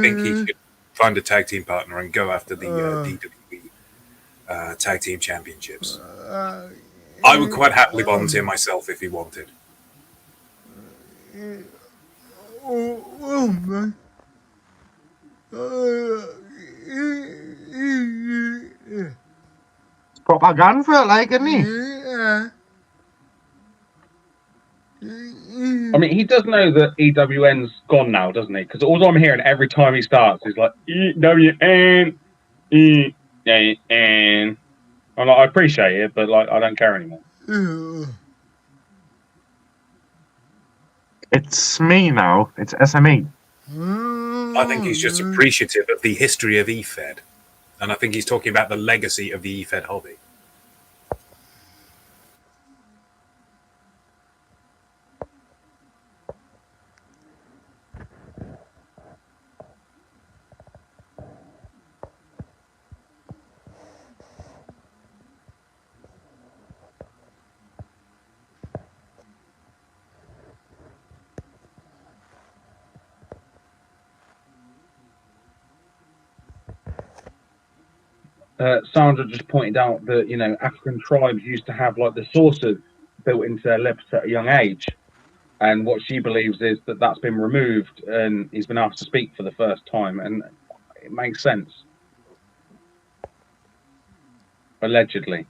think he should find a tag team partner and go after the DWB tag team championships. I would quite happily volunteer myself if he wanted. Propaganda, like, isn't he? I mean, he does know that EWN's gone now, doesn't he? Because all I'm hearing every time he starts is like EWN, EWN. I'm like, I appreciate it, but like, I don't care anymore. It's me now. It's SME. I think he's just appreciative of the history of EFED. And I think he's talking about the legacy of the EFED hobby. Sandra just pointed out that, African tribes used to have like the saucers built into their lips at a young age. And what she believes is that that's been removed and he's been asked to speak for the first time. And it makes sense. Allegedly.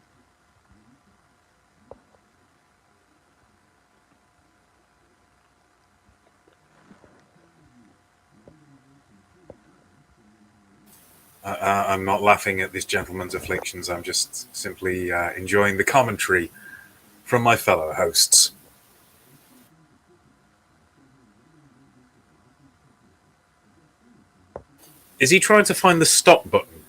I'm not laughing at this gentleman's afflictions. I'm just simply enjoying the commentary from my fellow hosts. Is he trying to find the stop button?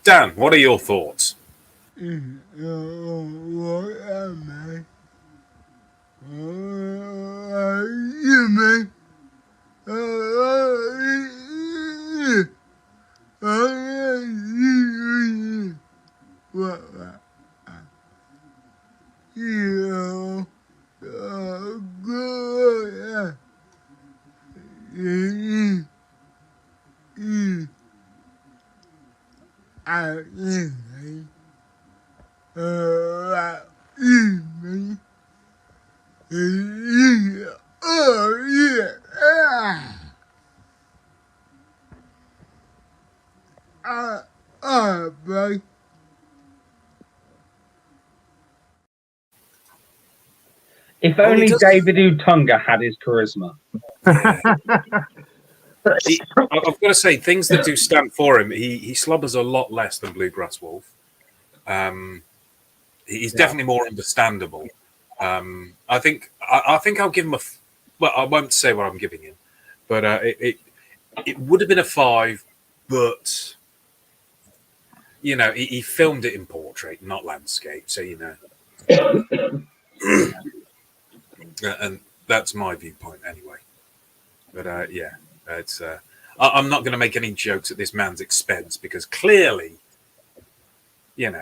Dan, what are your thoughts? If only David Utunga had his charisma. I've got to say, things that do stand for him, he slobbers a lot less than Bluegrass Wolf. He's definitely more understandable. I think I'll give him well, I won't say what I'm giving him, but it would have been a 5, but he filmed it in portrait, not landscape, so and that's my viewpoint anyway. But it's I'm not going to make any jokes at this man's expense because clearly, bit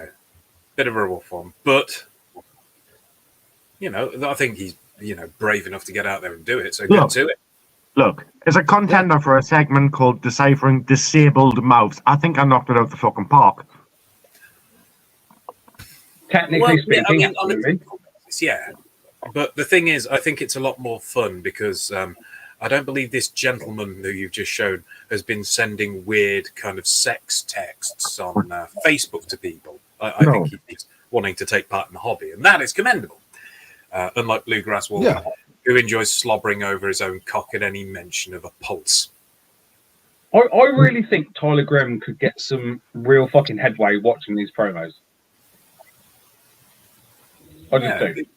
of a rough one. But I think he's brave enough to get out there and do it. So get to it. Look, as a contender for a segment called Deciphering Disabled Mouths, I think I knocked it out the fucking park. Technically speaking, absolutely. Yeah. But the thing is, I think it's a lot more fun because I don't believe this gentleman who you've just shown has been sending weird kind of sex texts on Facebook to people. I think he's wanting to take part in the hobby, and that is commendable. Unlike Bluegrass Wolf, who enjoys slobbering over his own cock at any mention of a pulse. I really think Tyler Grimm could get some real fucking headway watching these promos. I just think.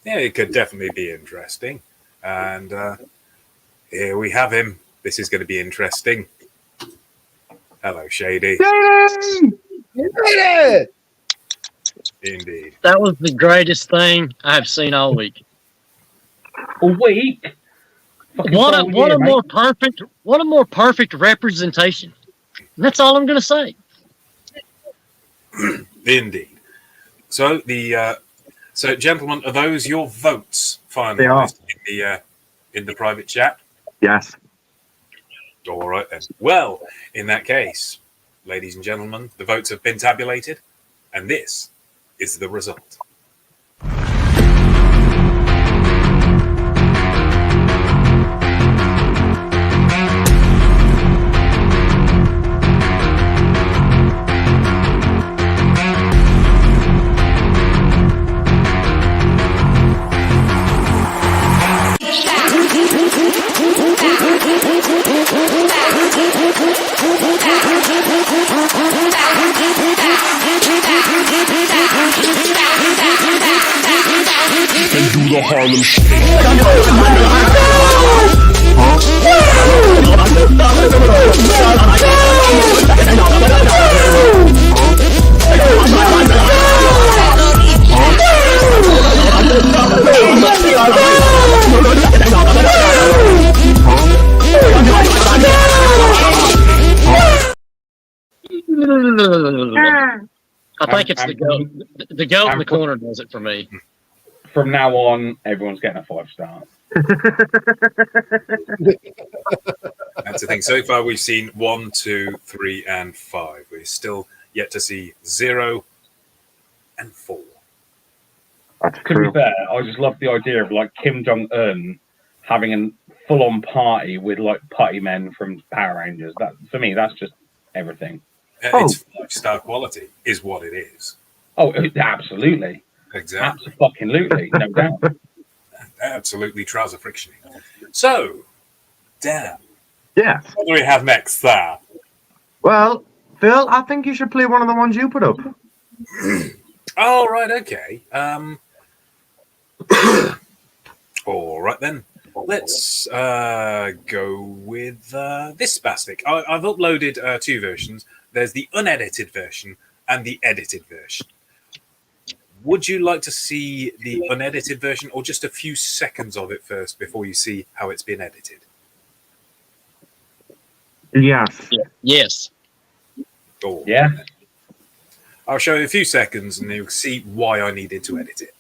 Yeah, it could definitely be interesting. And here we have him. This is going to be interesting. Hello, Shady. Indeed. That was the greatest thing I've seen all week. A week? What a more perfect representation. And that's all I'm going to say. Indeed. So so gentlemen, are those your votes They are. finalized in the private chat? Yes. All right then. Well, in that case, ladies and gentlemen, the votes have been tabulated, and this is the result. And do the Harlem I think it's the goat. The goat in the corner does it for me. From now on, everyone's getting a 5-star. That's the thing. So far, we've seen 1, 2, 3, and 5. We're still yet to see 0 and 4. To be fair, I just love the idea of like Kim Jong-un having a full-on party with like putty men from Power Rangers. That for me, that's just everything. It's 5-star quality, is what it is. Oh, absolutely. Exactly. Absolutely, no doubt. Absolutely trouser friction. So, Dan. Yeah. What do we have next there? Well, Phil, I think you should play one of the ones you put up. Oh, right, okay. All right, then. Let's go with this spastic. I've uploaded 2 versions. There's the unedited version and the edited version. Would you like to see the unedited version or just a few seconds of it first before you see how it's been edited? Yes. Yes. Oh. Yeah. I'll show you a few seconds and you'll see why I needed to edit it.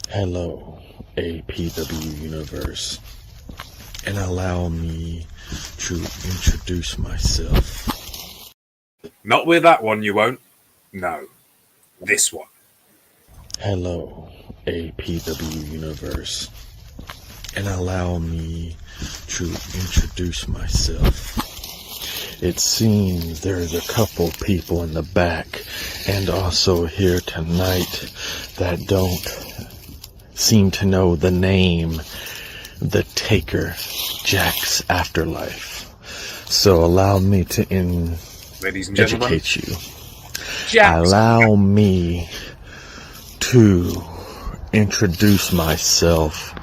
Hello, APW Universe, and allow me to introduce myself. Not with that one, you won't. No. This one. Hello, APW Universe, and allow me to introduce myself. It seems there's a couple people in the back and also here tonight that don't seem to know the name, The Taker, Jack's Afterlife. So allow me to Ladies and gentlemen, educate you. Jack's. Allow me to introduce myself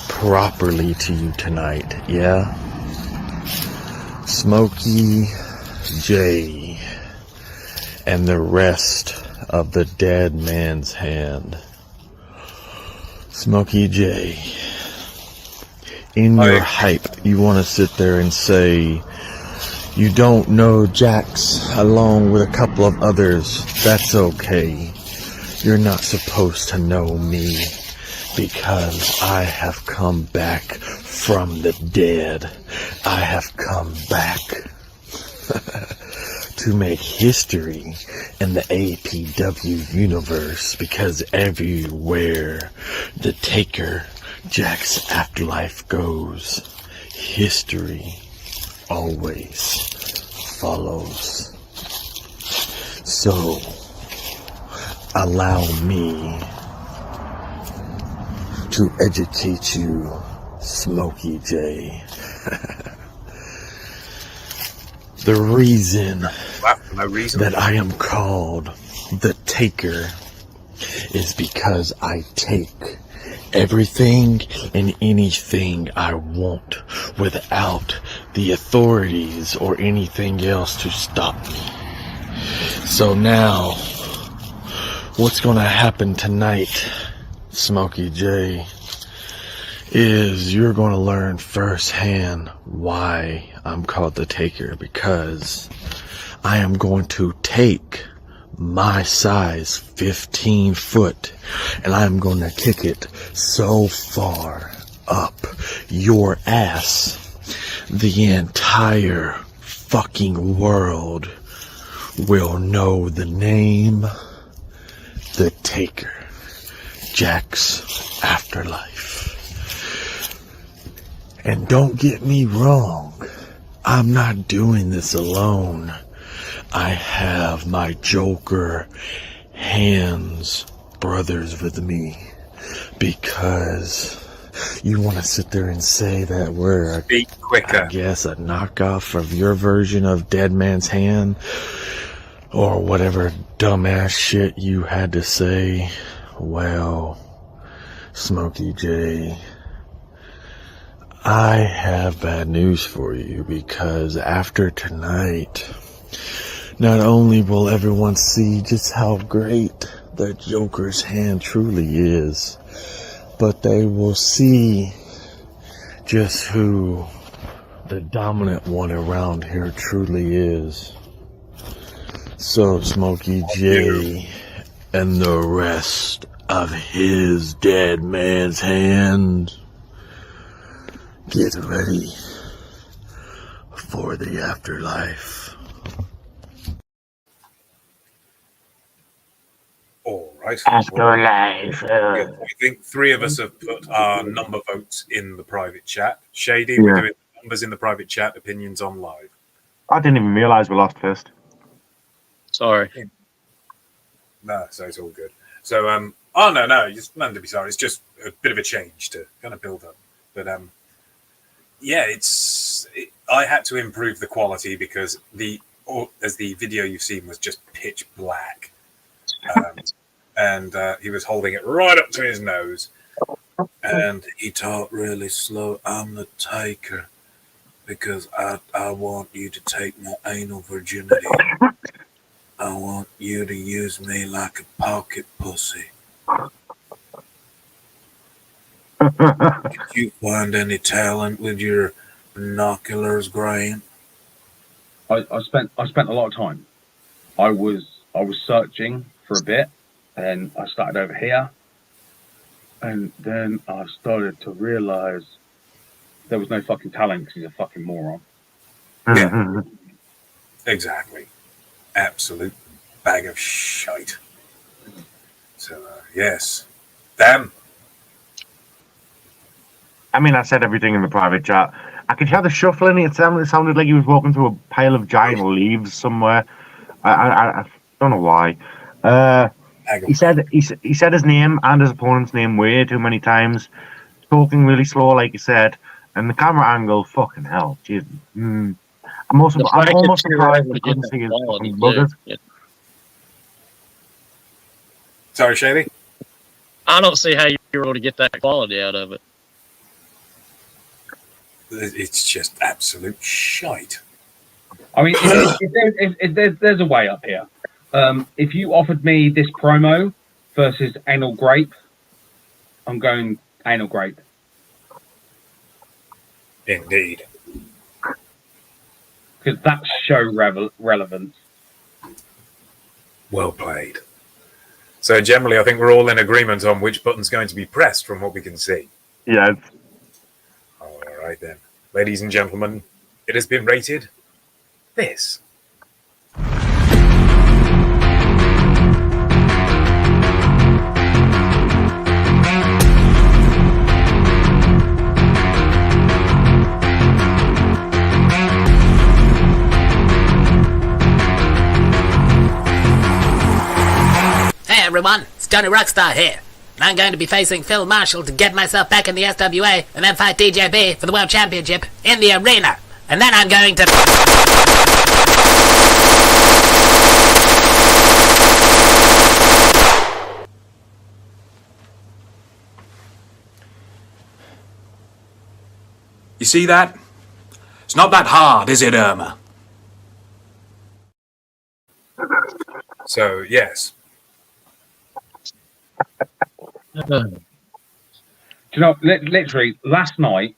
properly to you tonight, yeah? Smokey J and the rest of the dead man's hand. Smokey J, in your hype, you want to sit there and say you don't know Jax along with a couple of others. That's okay. You're not supposed to know me because I have come back from the dead. I have come back to to make history in the APW universe, because everywhere the Taker Jack's afterlife goes, history always follows. So, allow me to educate you, Smokey J. The reason that I am called the Taker is because I take everything and anything I want without the authorities or anything else to stop me. So now, what's gonna happen tonight, Smokey J, is you're gonna learn firsthand why I'm called the Taker, because I am going to take my size 15 foot and I'm going to kick it so far up your ass the entire fucking world will know the name the Taker, Jack's afterlife. And don't get me wrong, I'm not doing this alone. I have my Joker hands brothers with me, because you want to sit there and say that we're, Speak quicker. I guess, a knockoff of your version of Dead Man's Hand, or whatever dumbass shit you had to say. Well, Smokey J, I have bad news for you, because after tonight, not only will everyone see just how great the Joker's hand truly is, but they will see just who the dominant one around here truly is. So Smokey J and the rest of his Dead Man's Hand, get ready for the afterlife. All right. Afterlife. I think 3 of us have put our number votes in the private chat. Shady, Yeah. we're doing numbers in the private chat, opinions on live. I didn't even realise we lost first. Sorry. No, so it's all good. So, oh no, it's nothing to be sorry. It's just a bit of a change to kind of build up. But yeah, I had to improve the quality because as the video you've seen was just pitch black. And he was holding it right up to his nose. And he talked really slow. I'm the Taker because I want you to take my anal virginity. I want you to use me like a pocket pussy. Did you find any talent with your binoculars, Grant? I spent a lot of time. I was searching for a bit, and I started over here, and then I started to realize there was no fucking talent because he's a fucking moron. Yeah, exactly. Absolute bag of shite. So yes, Dan. I mean, I said everything in the private chat. I could hear the shuffling. It sounded like he was walking through a pile of giant leaves somewhere. I don't know why. He said his name and his opponent's name way too many times, talking really slow, like you said, and the camera angle. Fucking hell, Jesus. I'm almost surprised we couldn't see his fucking buggers. Yeah. Sorry, Shady. I don't see how you were able to get that quality out of it. It's just absolute shite. I mean, if there's a way up here. If you offered me this promo versus Anal Grape, I'm going Anal Grape. Indeed. Because that's show relevance. Well played. So generally, I think we're all in agreement on which button's going to be pressed from what we can see. Yeah. All right then. Ladies and gentlemen, it has been rated this. Hey everyone, it's Johnny Rockstar here. And I'm going to be facing Phill Marshall to get myself back in the SWA and then fight DJB for the World Championship in the arena. And then I'm going to... You see that? It's not that hard, is it, Irma? So, yes. Do you know, literally, last night,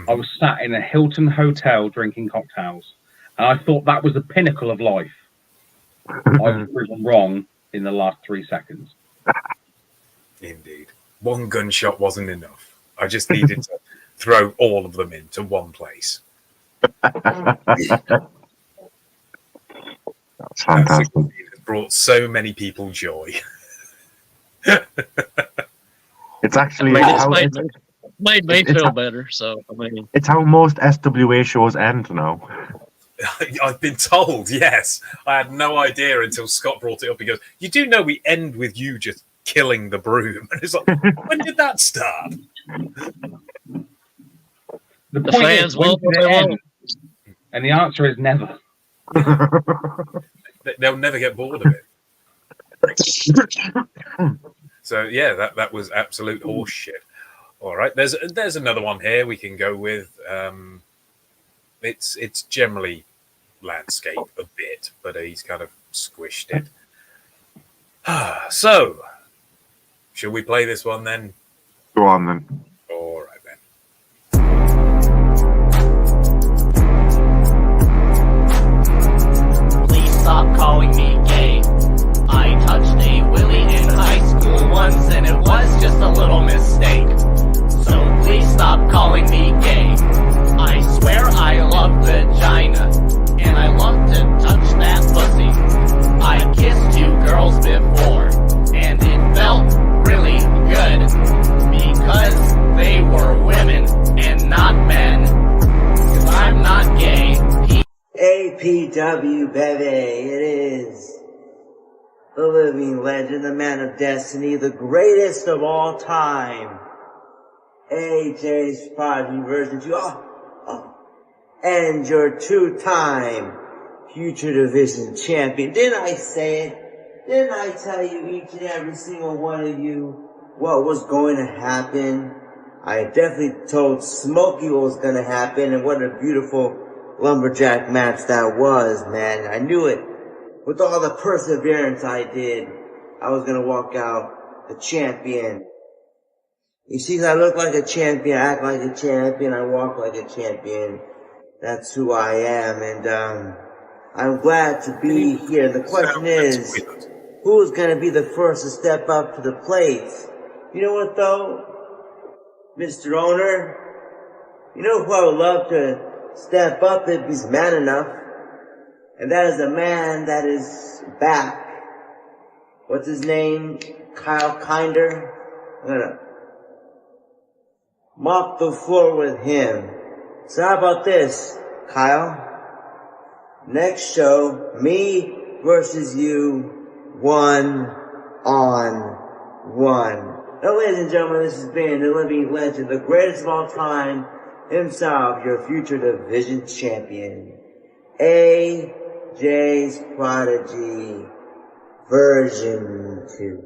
I was sat in a Hilton hotel drinking cocktails, and I thought that was the pinnacle of life. I was proven wrong in the last 3 seconds. Indeed. One gunshot wasn't enough. I just needed to throw all of them into one place. That's fantastic. It has brought so many people joy. It's actually made me feel better. So I mean, it's how most SWA shows end now. I've been told, yes. I had no idea until Scott brought it up. He goes, "You do know we end with you just killing the broom." And it's like, when did that start? The point fans is, when won't did it end? And the answer is never. They'll never get bored of it. So yeah, that was absolute horse shit. All right, there's another one here we can go with. It's generally landscape a bit, but he's kind of squished it. So, shall we play this one then? Go on then. All right then. Please stop calling me gay. I touched a willy in high school once and it was just a little mistake. So please stop calling me gay. I swear I love vagina and I love to touch that pussy. I kissed 2 girls before and it felt really good because they were women and not men. 'Cause I'm not gay. APW, baby, it is the living legend, the man of destiny, the greatest of all time. AJ's Prodigy version 2. And your 2-time future division champion. Didn't I say it? Didn't I tell you, each and every single one of you, what was going to happen? I definitely told Smokey what was going to happen, and what a beautiful lumberjack match that was, man. I knew it. With all the perseverance I did, I was going to walk out the champion. You see, I look like a champion, I act like a champion, I walk like a champion. That's who I am, and I'm glad to be here. The question is, who's going to be the first to step up to the plate? You know what, though, Mr. Owner? You know who I would love to step up if he's man enough? And that is a man that is back. What's his name? Kyle Kinder? I'm gonna mop the floor with him. So how about this, Kyle? Next show, me versus you, 1-on-1. Now, ladies and gentlemen, this has been the living legend, the greatest of all time, himself, your future division champion, AJ's Prodigy version 2.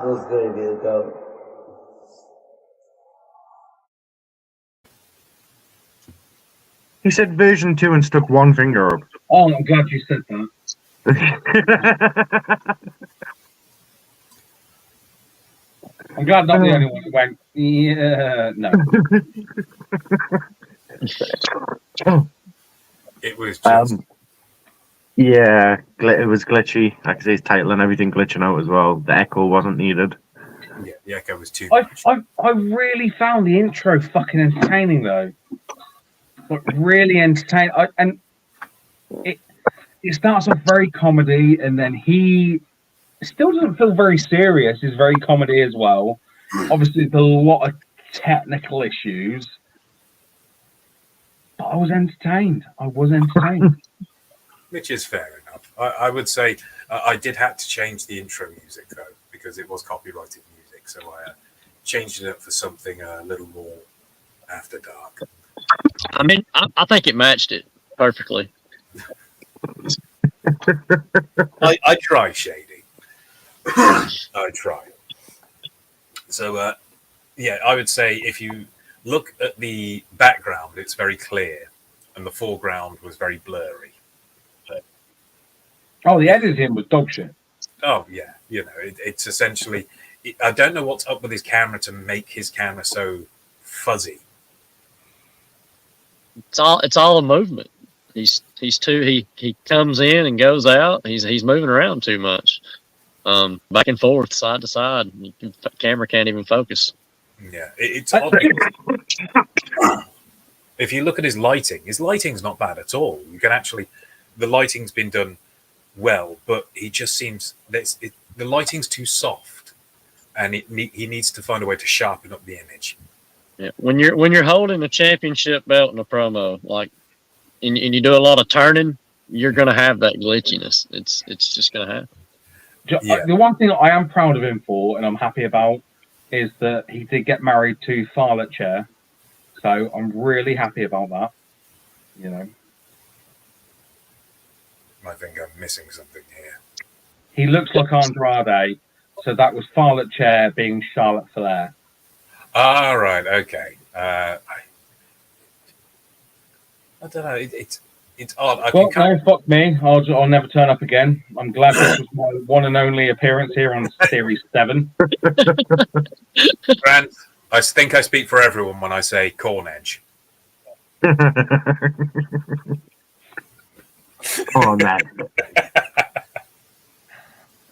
Feels good to be the GOAT. He said version 2 and stuck one finger up. Oh, I'm glad you said that. I'm glad not the only one who went, yeah, no. It was just... yeah, it was glitchy. I could see his title and everything glitching out as well. The echo wasn't needed. Yeah, the echo was too much. I really found the intro fucking entertaining, though. Like, really entertaining. And it starts off very comedy, and then he still doesn't feel very serious. He's very comedy as well. Obviously, there's a lot of technical issues. But I was entertained. Which is fair enough. I would say I did have to change the intro music though because it was copyrighted music, so I changed it up for something a little more after dark. I mean, I think it matched it perfectly. I try, Shady. I try. So, yeah, I would say if you look at the background, it's very clear, and the foreground was very blurry. Oh, the editing was dog shit. Oh, yeah. You know, it's essentially... I don't know what's up with his camera to make his camera so fuzzy. It's all a movement. He's too he comes in and goes out. He's moving around too much, back and forth, side to side. The camera can't even focus. Yeah, it's odd. If you look at his lighting's not bad at all. You can actually, the lighting's been done well, but he just seems the lighting's too soft, and he needs to find a way to sharpen up the image. Yeah, when you're holding a championship belt in a promo, like, and you do a lot of turning, you're gonna have that glitchiness. It's just gonna happen. Yeah. The one thing that I am proud of him for, and I'm happy about, is that he did get married to Farlet Chair. So I'm really happy about that. You know, I think I'm missing something here. he looks like Andrade, so that was Farlet Chair being Charlotte Flair. Ah, right, okay. I don't know. It's odd. Well, no, fuck me. I'll never turn up again. I'm glad this was my one and only appearance here on Series 7. Grant, I think I speak for everyone when I say corn edge. Oh, man.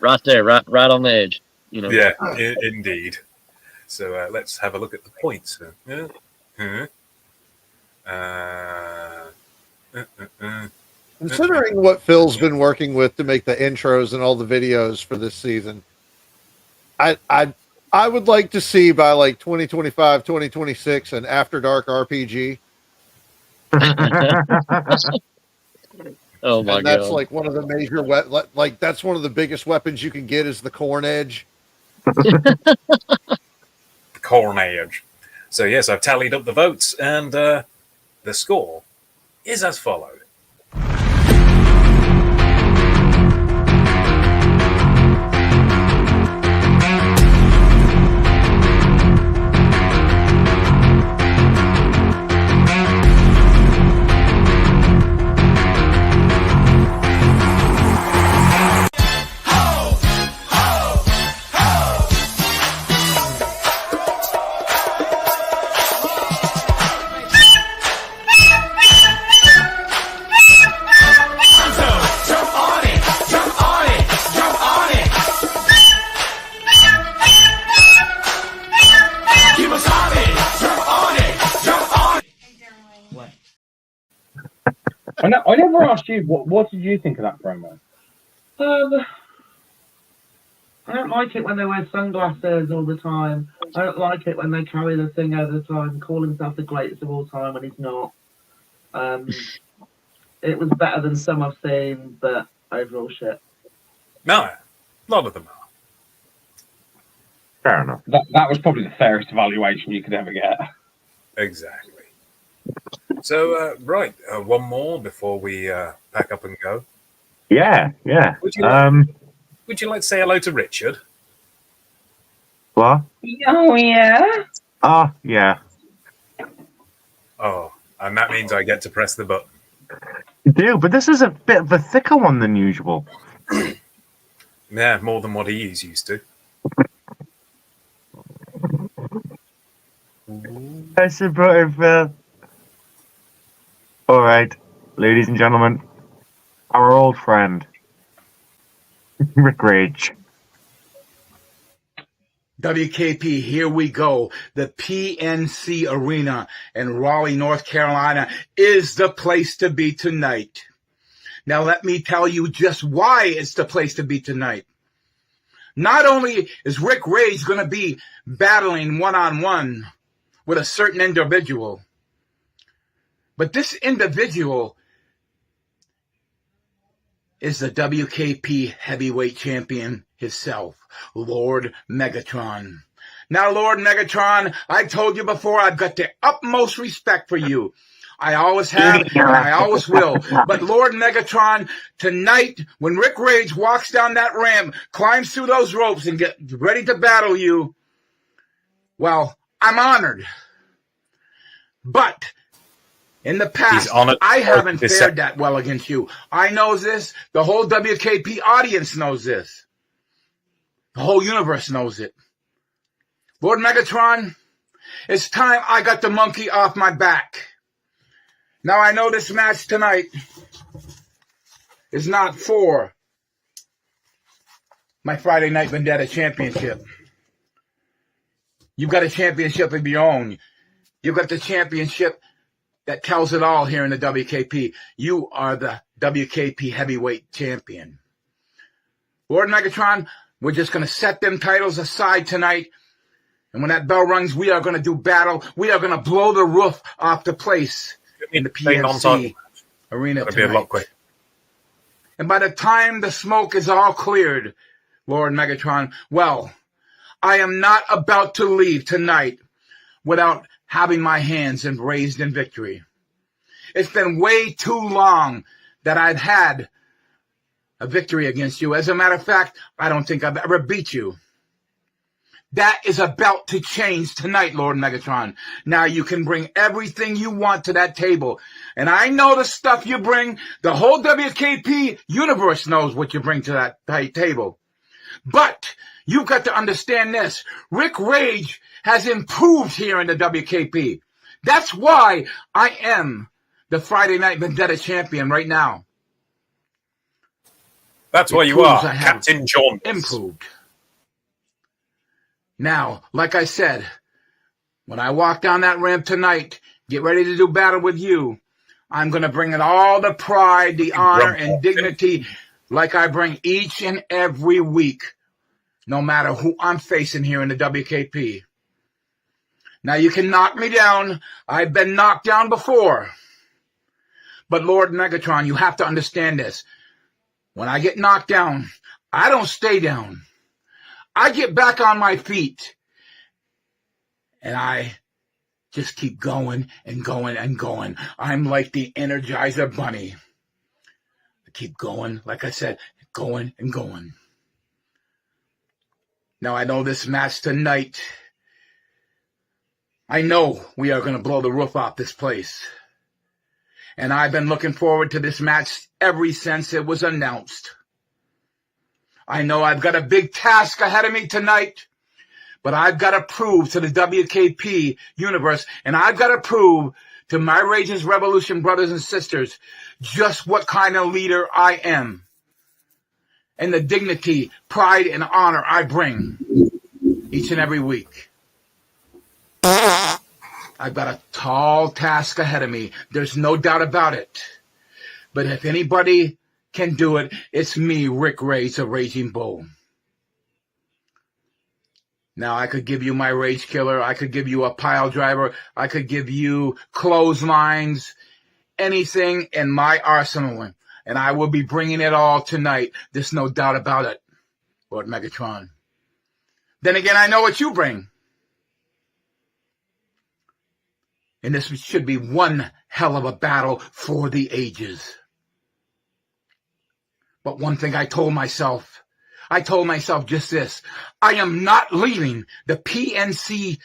Right there, right on the edge. You know. Yeah, indeed. So let's have a look at the points. Considering what Phil's been working with to make the intros and all the videos for this season, I would like to see by like 2025, 2026 an After Dark RPG. Oh my and that's God. like one of the major that's one of the biggest weapons you can get is the corn edge. The corn edge. So yes, I've tallied up the votes, and the score is as follows. I never asked you, what did you think of that promo? I don't like it when they wear sunglasses all the time. I don't like it when they carry the thing over the time, call himself the greatest of all time when he's not. It was better than some I've seen, but overall shit. No, a lot of them are. Fair enough. That was probably the fairest evaluation you could ever get. Exactly. So, right, one more before we pack up and go. Yeah. Would you like to say hello to Richard? What? Oh, yeah? Oh, yeah. Oh, and that means I get to press the button. You do, but this is a bit of a thicker one than usual. Yeah, more than what he's used to. That's the button, Phil. All right, ladies and gentlemen, our old friend, Rick Rage. WKP, here we go. The PNC Arena in Raleigh, North Carolina is the place to be tonight. Now, let me tell you just why it's the place to be tonight. Not only is Rick Rage going to be battling one-on-one with a certain individual, but this individual is the WKP heavyweight champion himself, Lord Megatron. Now, Lord Megatron, I told you before, I've got the utmost respect for you. I always have, and I always will. But Lord Megatron, tonight, when Rick Rage walks down that ramp, climbs through those ropes, and get ready to battle you, well, I'm honored. But in the past, I haven't fared that well against you. I know this. The whole WKP audience knows this. The whole universe knows it. Lord Megatron, it's time I got the monkey off my back. Now, I know this match tonight is not for my Friday Night Vendetta championship. You've got a championship of your own. You've got the championship that tells it all here in the WKP. You are the WKP heavyweight champion. Lord Megatron, we're just going to set them titles aside tonight. And when that bell rings, we are going to do battle. We are going to blow the roof off the place in the PNC arena tonight. Be a lot quick. And by the time the smoke is all cleared, Lord Megatron, well, I am not about to leave tonight without having my hands raised in victory. It's been way too long that I've had a victory against you. As a matter of fact, I don't think I've ever beat you. That is about to change tonight, Lord Megatron. Now you can bring everything you want to that table. And I know the stuff you bring. The whole WKP universe knows what you bring to that table. But you've got to understand this. Rick Rage has improved here in the WKP. That's why I am the Friday Night Vendetta champion right now. That's why you are, Captain John. Improved. Now, like I said, when I walk down that ramp tonight, get ready to do battle with you, I'm going to bring in all the pride, the honor, and dignity like I bring each and every week, no matter who I'm facing here in the WKP. Now, you can knock me down. I've been knocked down before. But Lord Megatron, you have to understand this. When I get knocked down, I don't stay down. I get back on my feet, and I just keep going and going and going. I'm like the Energizer Bunny. I keep going, like I said, going and going. Now, I know this match tonight, I know we are going to blow the roof off this place. And I've been looking forward to this match ever since it was announced. I know I've got a big task ahead of me tonight, but I've got to prove to the WKP universe, and I've got to prove to my Rage's Revolution brothers and sisters just what kind of leader I am and the dignity, pride, and honor I bring each and every week. I've got a tall task ahead of me. There's no doubt about it. But if anybody can do it, it's me, Rick Rage, the Raging Bull. Now, I could give you my Rage Killer. I could give you a pile driver. I could give you clotheslines, anything in my arsenal. And I will be bringing it all tonight. There's no doubt about it, Lord Megatron. Then again, I know what you bring. And this should be one hell of a battle for the ages. But one thing I told myself just this. I am not leaving the PNC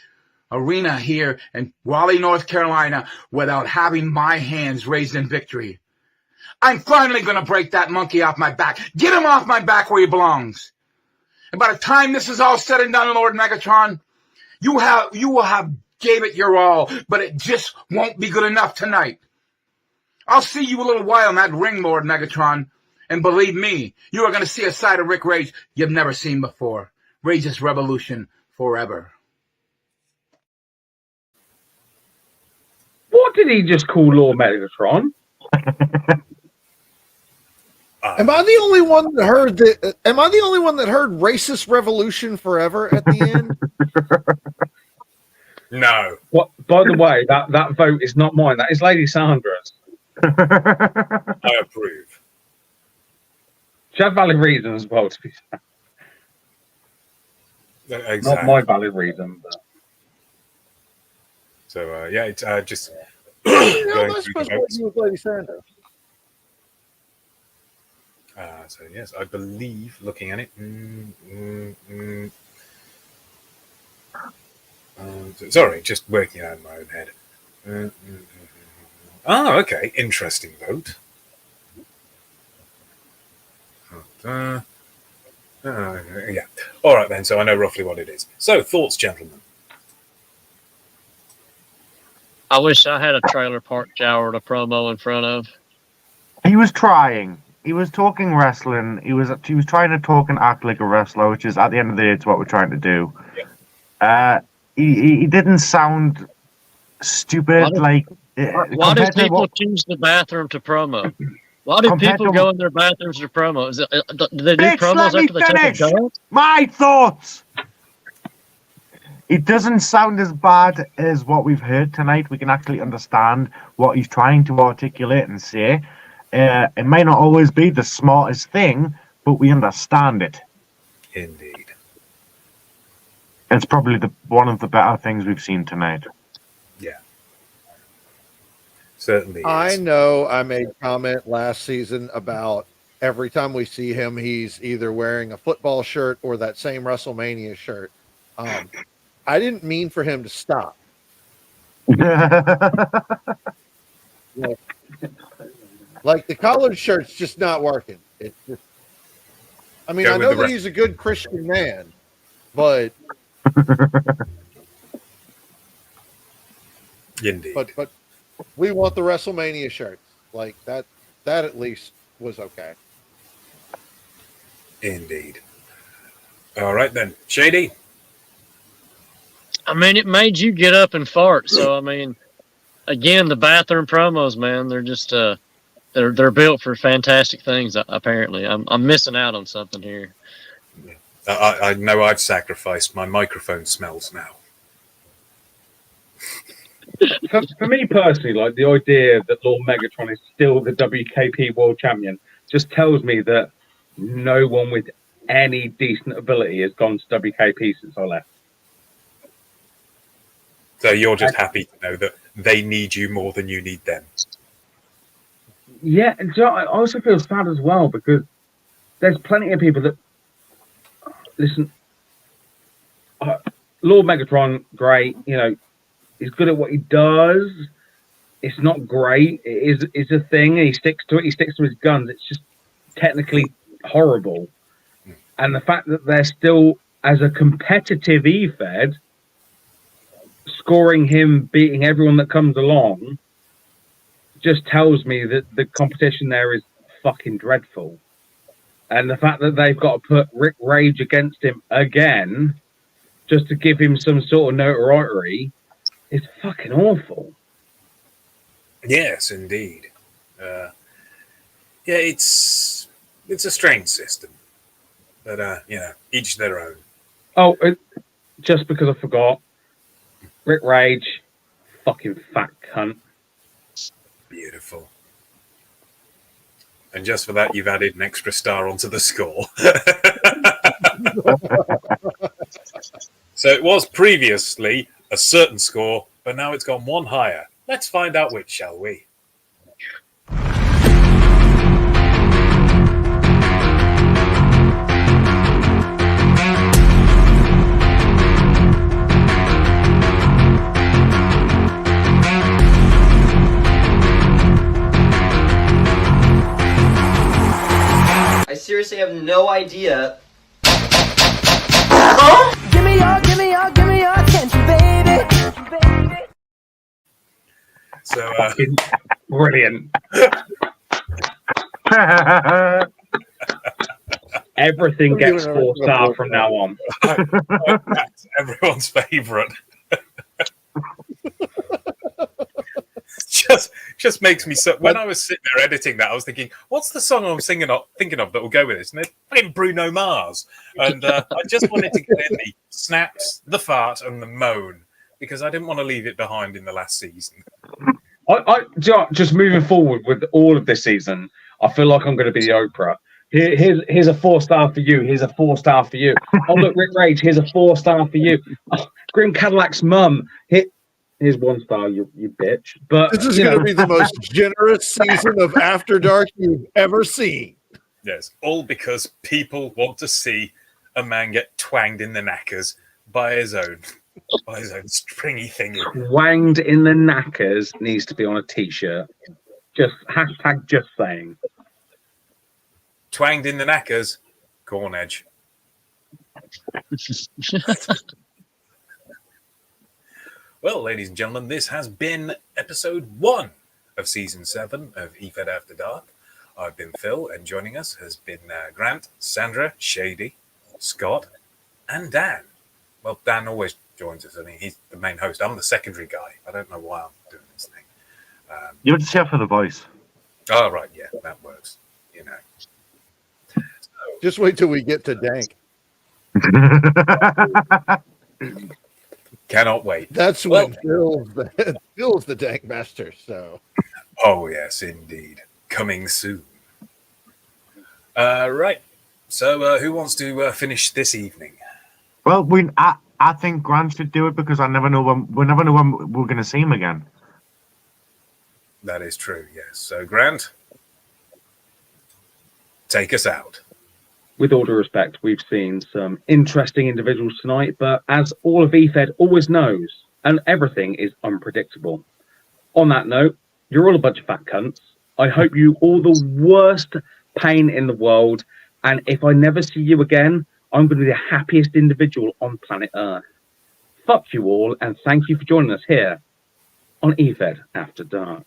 arena here in Raleigh, North Carolina without having my hands raised in victory. I'm finally going to break that monkey off my back. Get him off my back where he belongs. And by the time this is all said and done, Lord Megatron, you will have gave it your all, but it just won't be good enough tonight. I'll see you a little while in that ring, Lord Megatron. And believe me, you are going to see a side of Rick Rage you've never seen before. Rage's Revolution forever. What did he just call Lord Megatron? Am I the only one that heard that? Am I the only one that heard "Racist Revolution Forever" at the end? No. What? By the way, that vote is not mine. That is Lady Sandra's. I approve. She had valid reason as well, to be fair. Exactly. Not my valid reason, but... So, yeah, it's just... How am going I through supposed the to notes. argue with Lady Sandra? So, yes, I believe, looking at it... sorry, just working out in my own head. Oh, okay. Interesting vote. Yeah. All right, then. So I know roughly what it is. So, thoughts, gentlemen? I wish I had a trailer park shower to promo in front of. He was trying. He was talking wrestling. He was trying to talk and act like a wrestler, which is at the end of the day, it's what we're trying to do. He didn't sound stupid. Why do people choose the bathroom to promo? Why do people go in their bathrooms to promo? Is it, do they do Bitch, promos let me after they take a finish dump? my thoughts. It doesn't sound as bad as what we've heard tonight. We can actually understand what he's trying to articulate and say. It may not always be the smartest thing, but we understand it. Indeed. It's probably one of the better things we've seen tonight. Yeah. Certainly. I know I made comment last season about every time we see him, he's either wearing a football shirt or that same WrestleMania shirt. I didn't mean for him to stop. Like the collared shirt's just not working. It's just, I mean, I know that he's a good Christian man, but Indeed. But we want the WrestleMania shirts. Like that at least was okay. Indeed. All right then, Shady. I mean, it made you get up and fart. So I mean, again, the bathroom promos, man, they're just they're built for fantastic things. Apparently, I'm missing out on something here. I know I've sacrificed. My microphone smells now. For me personally, like the idea that Lord Megatron is still the WKP World Champion just tells me that no one with any decent ability has gone to WKP since I left. So you're just happy to know that they need you more than you need them. Yeah, and so I also feel sad as well because there's plenty of people that listen. Lord Megatron, great, you know, he's good at what he does. It's not great. It's a thing, and he sticks to it. He sticks to his guns. It's just technically horrible. And the fact that they're still, as a competitive EFED, scoring him, beating everyone that comes along, just tells me that the competition there is fucking dreadful. And the fact that they've got to put Rick Rage against him again, just to give him some sort of notoriety, is fucking awful. Yes, indeed. Yeah, it's a strange system, but you know, each their own. Oh, just because I forgot, Rick Rage, fucking fat cunt. Beautiful. And just for that, you've added an extra star onto the score. So it was previously a certain score, but now it's gone one higher. Let's find out which, shall we? I seriously have no idea. Give me your attention, baby. So, brilliant. Everything gets 4-star from now on. That's everyone's favourite. Just makes me so. When I was sitting there editing that, I was thinking, "What's the song I'm thinking of that will go with this?" And it's fucking Bruno Mars. And I just wanted to get in the snaps, the fart, and the moan because I didn't want to leave it behind in the last season. I just moving forward with all of this season, I feel like I'm going to be the Oprah. Here's a 4-star for you. Here's a 4-star for you. Oh look, Rick Rage. Here's a 4-star for you. Oh, Grim Cadillac's mum. Here's 1 star, you bitch. But this is going to be the most generous season of After Dark you've ever seen. Yes, all because people want to see a man get twanged in the knackers by his own stringy thingy. Twanged in the knackers needs to be on a t-shirt. Just saying. Twanged in the knackers, corn edge. Well, ladies and gentlemen, this has been episode 1 of season 7 of EFED After Dark. I've been Phil, and joining us has been Grant, Sandra, Shady, Scott, and Dan. Well, Dan always joins us. I mean, he's the main host. I'm the secondary guy. I don't know why I'm doing this thing. You're just here for the voice. Oh, right, yeah, that works. You know. Just wait till we get to Dank. Cannot wait. That's when Phil's the Dank Master. So. Oh yes, indeed. Coming soon. Right. So, who wants to finish this evening? Well, I think Grant should do it because we never know when we're going to see him again. That is true. Yes. So, Grant, take us out. With all due respect, we've seen some interesting individuals tonight, but as all of EFED always knows, and everything is unpredictable. On that note, you're all a bunch of fat cunts. I hope you all the worst pain in the world, and if I never see you again, I'm going to be the happiest individual on planet Earth. Fuck you all, and thank you for joining us here on EFED After Dark.